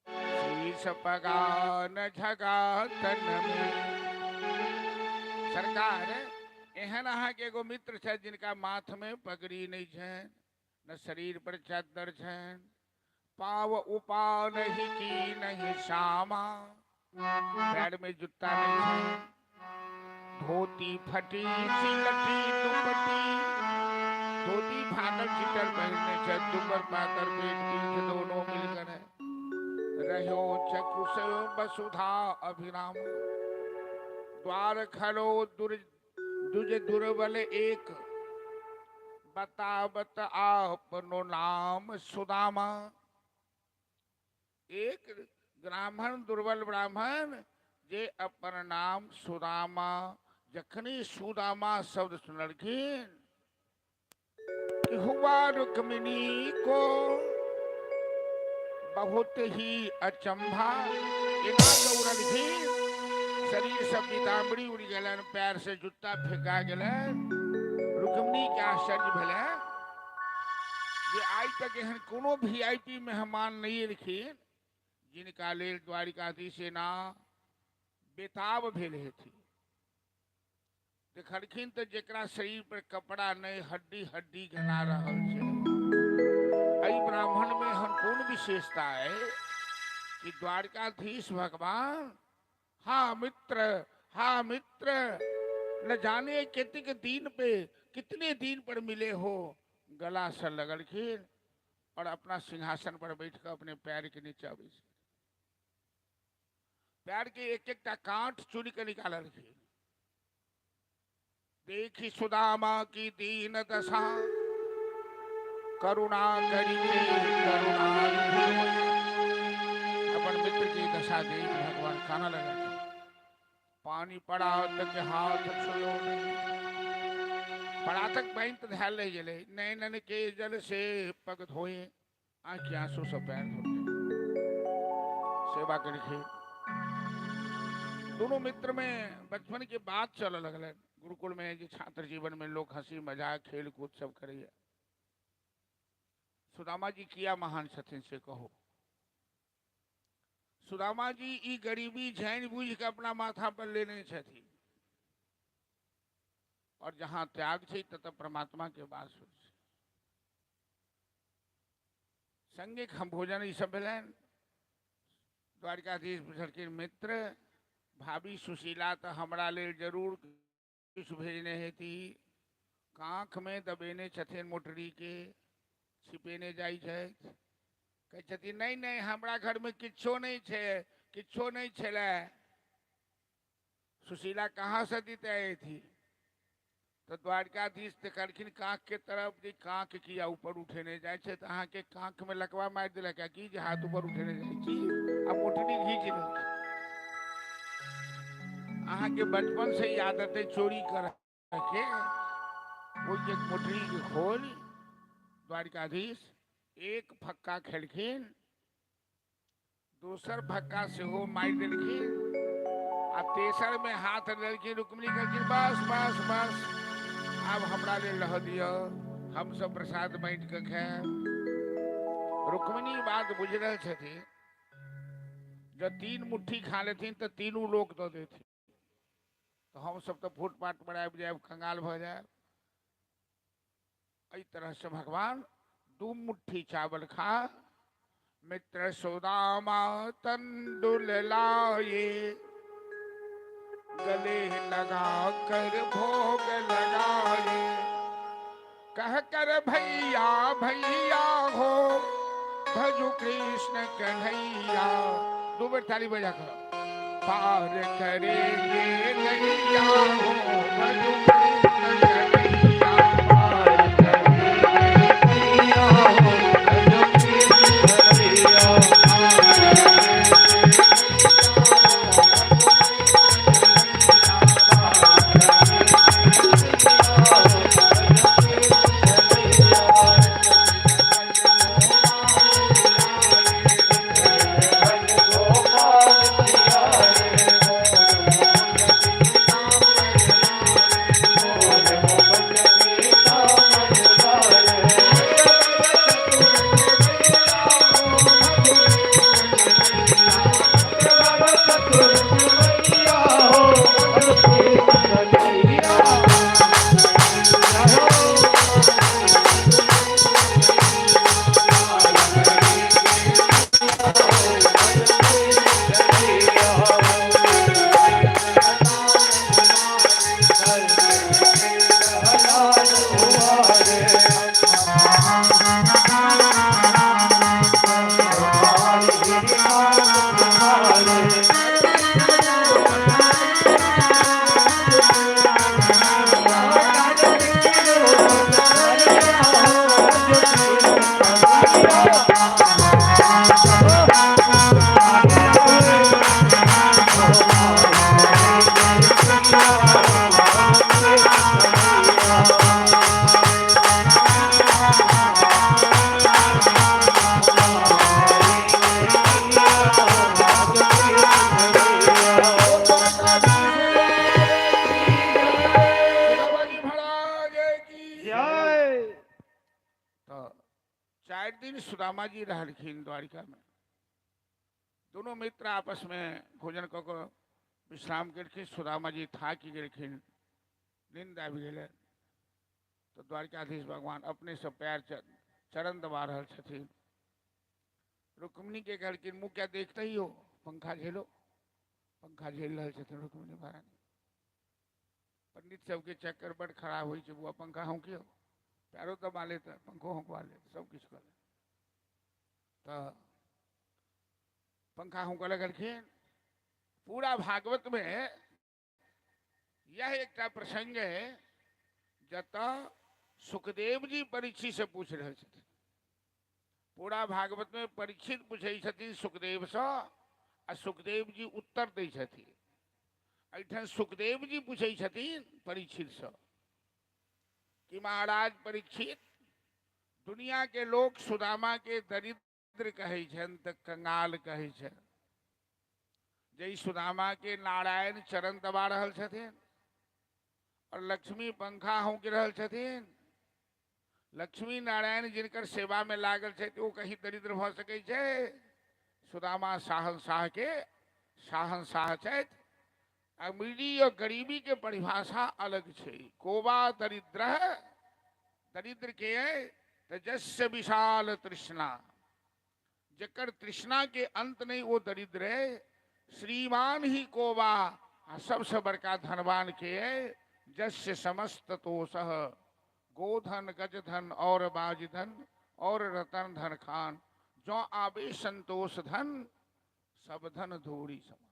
शीश पगान झगा तन में। सरकार एहन अहाँ के एगो मित्र छथि जिनका माथ में पगड़ी नहीं छनि, न शरीर पर चद्दर छनि, पाव उपा नहीं की नहीं शामा, पैर में जूता नहीं छनि, धोती फटी सिलटी दुपट्टी, धोती फाटल चिटर पहनने छथि, दुबर पातर पेट पीठ दोनों मिलकर है, रहो चकुष वसुधा अभिराम, द्वार खलो दुज दुर्बल एक, बतावत आपनो नाम सुदामा। एक ब्राह्मण दुर्बल ब्राह्मण जे अपन नाम सुदामा, जखनी सुदामा शब्द सुनलखिन कि हुआ रुक्मिणी को बहुत ही अचंभा। इना दौड़लखिन, शरीर सब पीताम्बरी उड़ गलन, पैर से जूता फेंका गलन। रुक्मिणी के आश्चर्य भेलै जे आइ तक एहन कोनो VIP मेहमान नहीं एलखिन जिनका लेल द्वारिकाधीश सेना बेताब भेल हेथि। देखलखिन तो जेकरा शरीर पर कपड़ा नहीं, हड्डी हड्डी गना रहल छै। एहि ब्राह्मण में हम कोन विशेषता है कि द्वारकाधीश भगवान हाँ मित्र न जाने कितने दिन पर मिले हो, गला से लगलखिन और अपना सिंहासन पर बैठकर अपने पैर के नीचे बैठ, पैर के एक एक कांट चुन के निकाललखिन। देखी सुदामा की दीन दशा, करुणा करिए करुणा। अपन मित्र की दशा देख भगवान खाना लगा, पानी पड़ा तक हाथ छुयो पड़ा तक बैंक ध्यान ले जले, नैनन के जल से पग धोए, आंख आंसू से पैर धोए, सेवा करके। दोनों मित्र में बचपन की बात चल लगल। गुरुकुल में जो छात्र जीवन में लोग हंसी मजाक खेल कूद सब करे। सुदामा जी किया महान छथिन से कहो। सुदामा जी ई गरीबी झैन बूझ के अपना माथा पर लेने छथिन, और जहां त्याग छे तत परमात्मा के वास होय छे। संगे हम भोजन ई सब भेलन। द्वारकाधीश छलखिन मित्र, भाभी सुशीला तो हमरा लेल जरूर कुछ भेजने हेती। कांख में दबेने छथिन मोटरी के, छिपेने जाई छै। कहै छथिन नहीं नहीं हमरा घर में किच्छो नहीं छे, किच्छो नहीं छेले। सुशीला कहाँ से दीते थी? तो द्वारकाधीश देखलखिन कांख के तरफ, जे कांख किया ऊपर उठेने जाए छे, तो अहाँ के कांख में लकवा मार दिला क्या की जे हाथ ऊपर उठेने जाए छी, अब मोटरी घींच लो। अहाँ के बचपन से ही आदत है चोरी कर के। वो एक मोटरी के खोल द्वारकाधीश एक फक्का खेलखिन, दूसर फक्का से हो मार देलखिन, आ तेसर में हाथ देलखिन। रुक्मिणी कहलखिन बस बस बस, अब हमरा ले लह दियो, हम सब प्रसाद बांट के खाएब। रुक्मिणी बात बुझ रहे छथिन, जब 3 मुट्ठी खा लेथिन तो तीनों लोग दो देथिन, तो हम सब तो फूटपाट पर आबि जाएब, कंगाल भ जाएब। इस तरह से भगवान 2 मुट्ठी चावल खा, मित्र सुदामा तंदुल लाए, गले लगा कर भोग लगाए। कह कर भैया भैया हो, भजु कृष्ण कन्हैया। 2 बार ताली बजा कर। पार करेंगे नैया हो, भजु कृष्ण कन्हैया। पार करेंगे नैया हो, भजु कृष्ण कन्हैया। सुदामा जी रहलखिन द्वारिका में। दोनों मित्र आपस में भोजन क के विश्राम करके सुदामा जी थाकि गेलखिन, नींद आबि गेलै। तो द्वारकाधीश भगवान अपने से पैर चरण दबा रहल छथिन। रुक्मिणी के कहलखिन मुँह क्या देखते ही हो, पंखा झेलो। पंखा झेल रहे छथिन रुक्मिणी महारानी। पंडित सबके चक्कर बड़ खराब हो, बुआ पंखा होंकियो, पैरों दबा लेते, पंखो होंकवा ले, सब कुछ कर ले। तो पंखा होंक लगलखिन। पूरा भागवत में यह एक प्रसंग है जता सुखदेव जी परीक्षित से पूछ रहे थे। पूरा भागवत में परीक्षित पूछे छथिन सुखदेव से आ सुखदेव जी उत्तर दै छथिन। एठन सुखदेव जी पूछे छथिन परीक्षित से कि महाराज परीक्षित, दुनिया के लोग सुदामा के दरिद्र कहे छन त कंगाल कहे छन। जय सुदामा के नारायण चरण दबा रहल छथिन और लक्ष्मी पंखा होंक रहल छथिन। लक्ष्मी नारायण जिनकर सेवा में लागल छै वो कहीं दरिद्र भ सकै छै? सुदामा शाहनशाह के शाहनशाह छथि। अमीरी और गरीबी के परिभाषा अलग छै। कोबा दरिद्र दरिद्र के है जस्य विशाल तृष्णा, जकर तृष्णा के अंत नहीं वो दरिद्र है। श्रीमान ही कोबा सबसे बड़का धनवान के है। जस्य समस्त तोषः गोधन गजधन और बाजधन और रतन धन खान, जो आवे संतोष धन सब धन धूरी समान।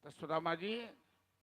तो सुदामा जी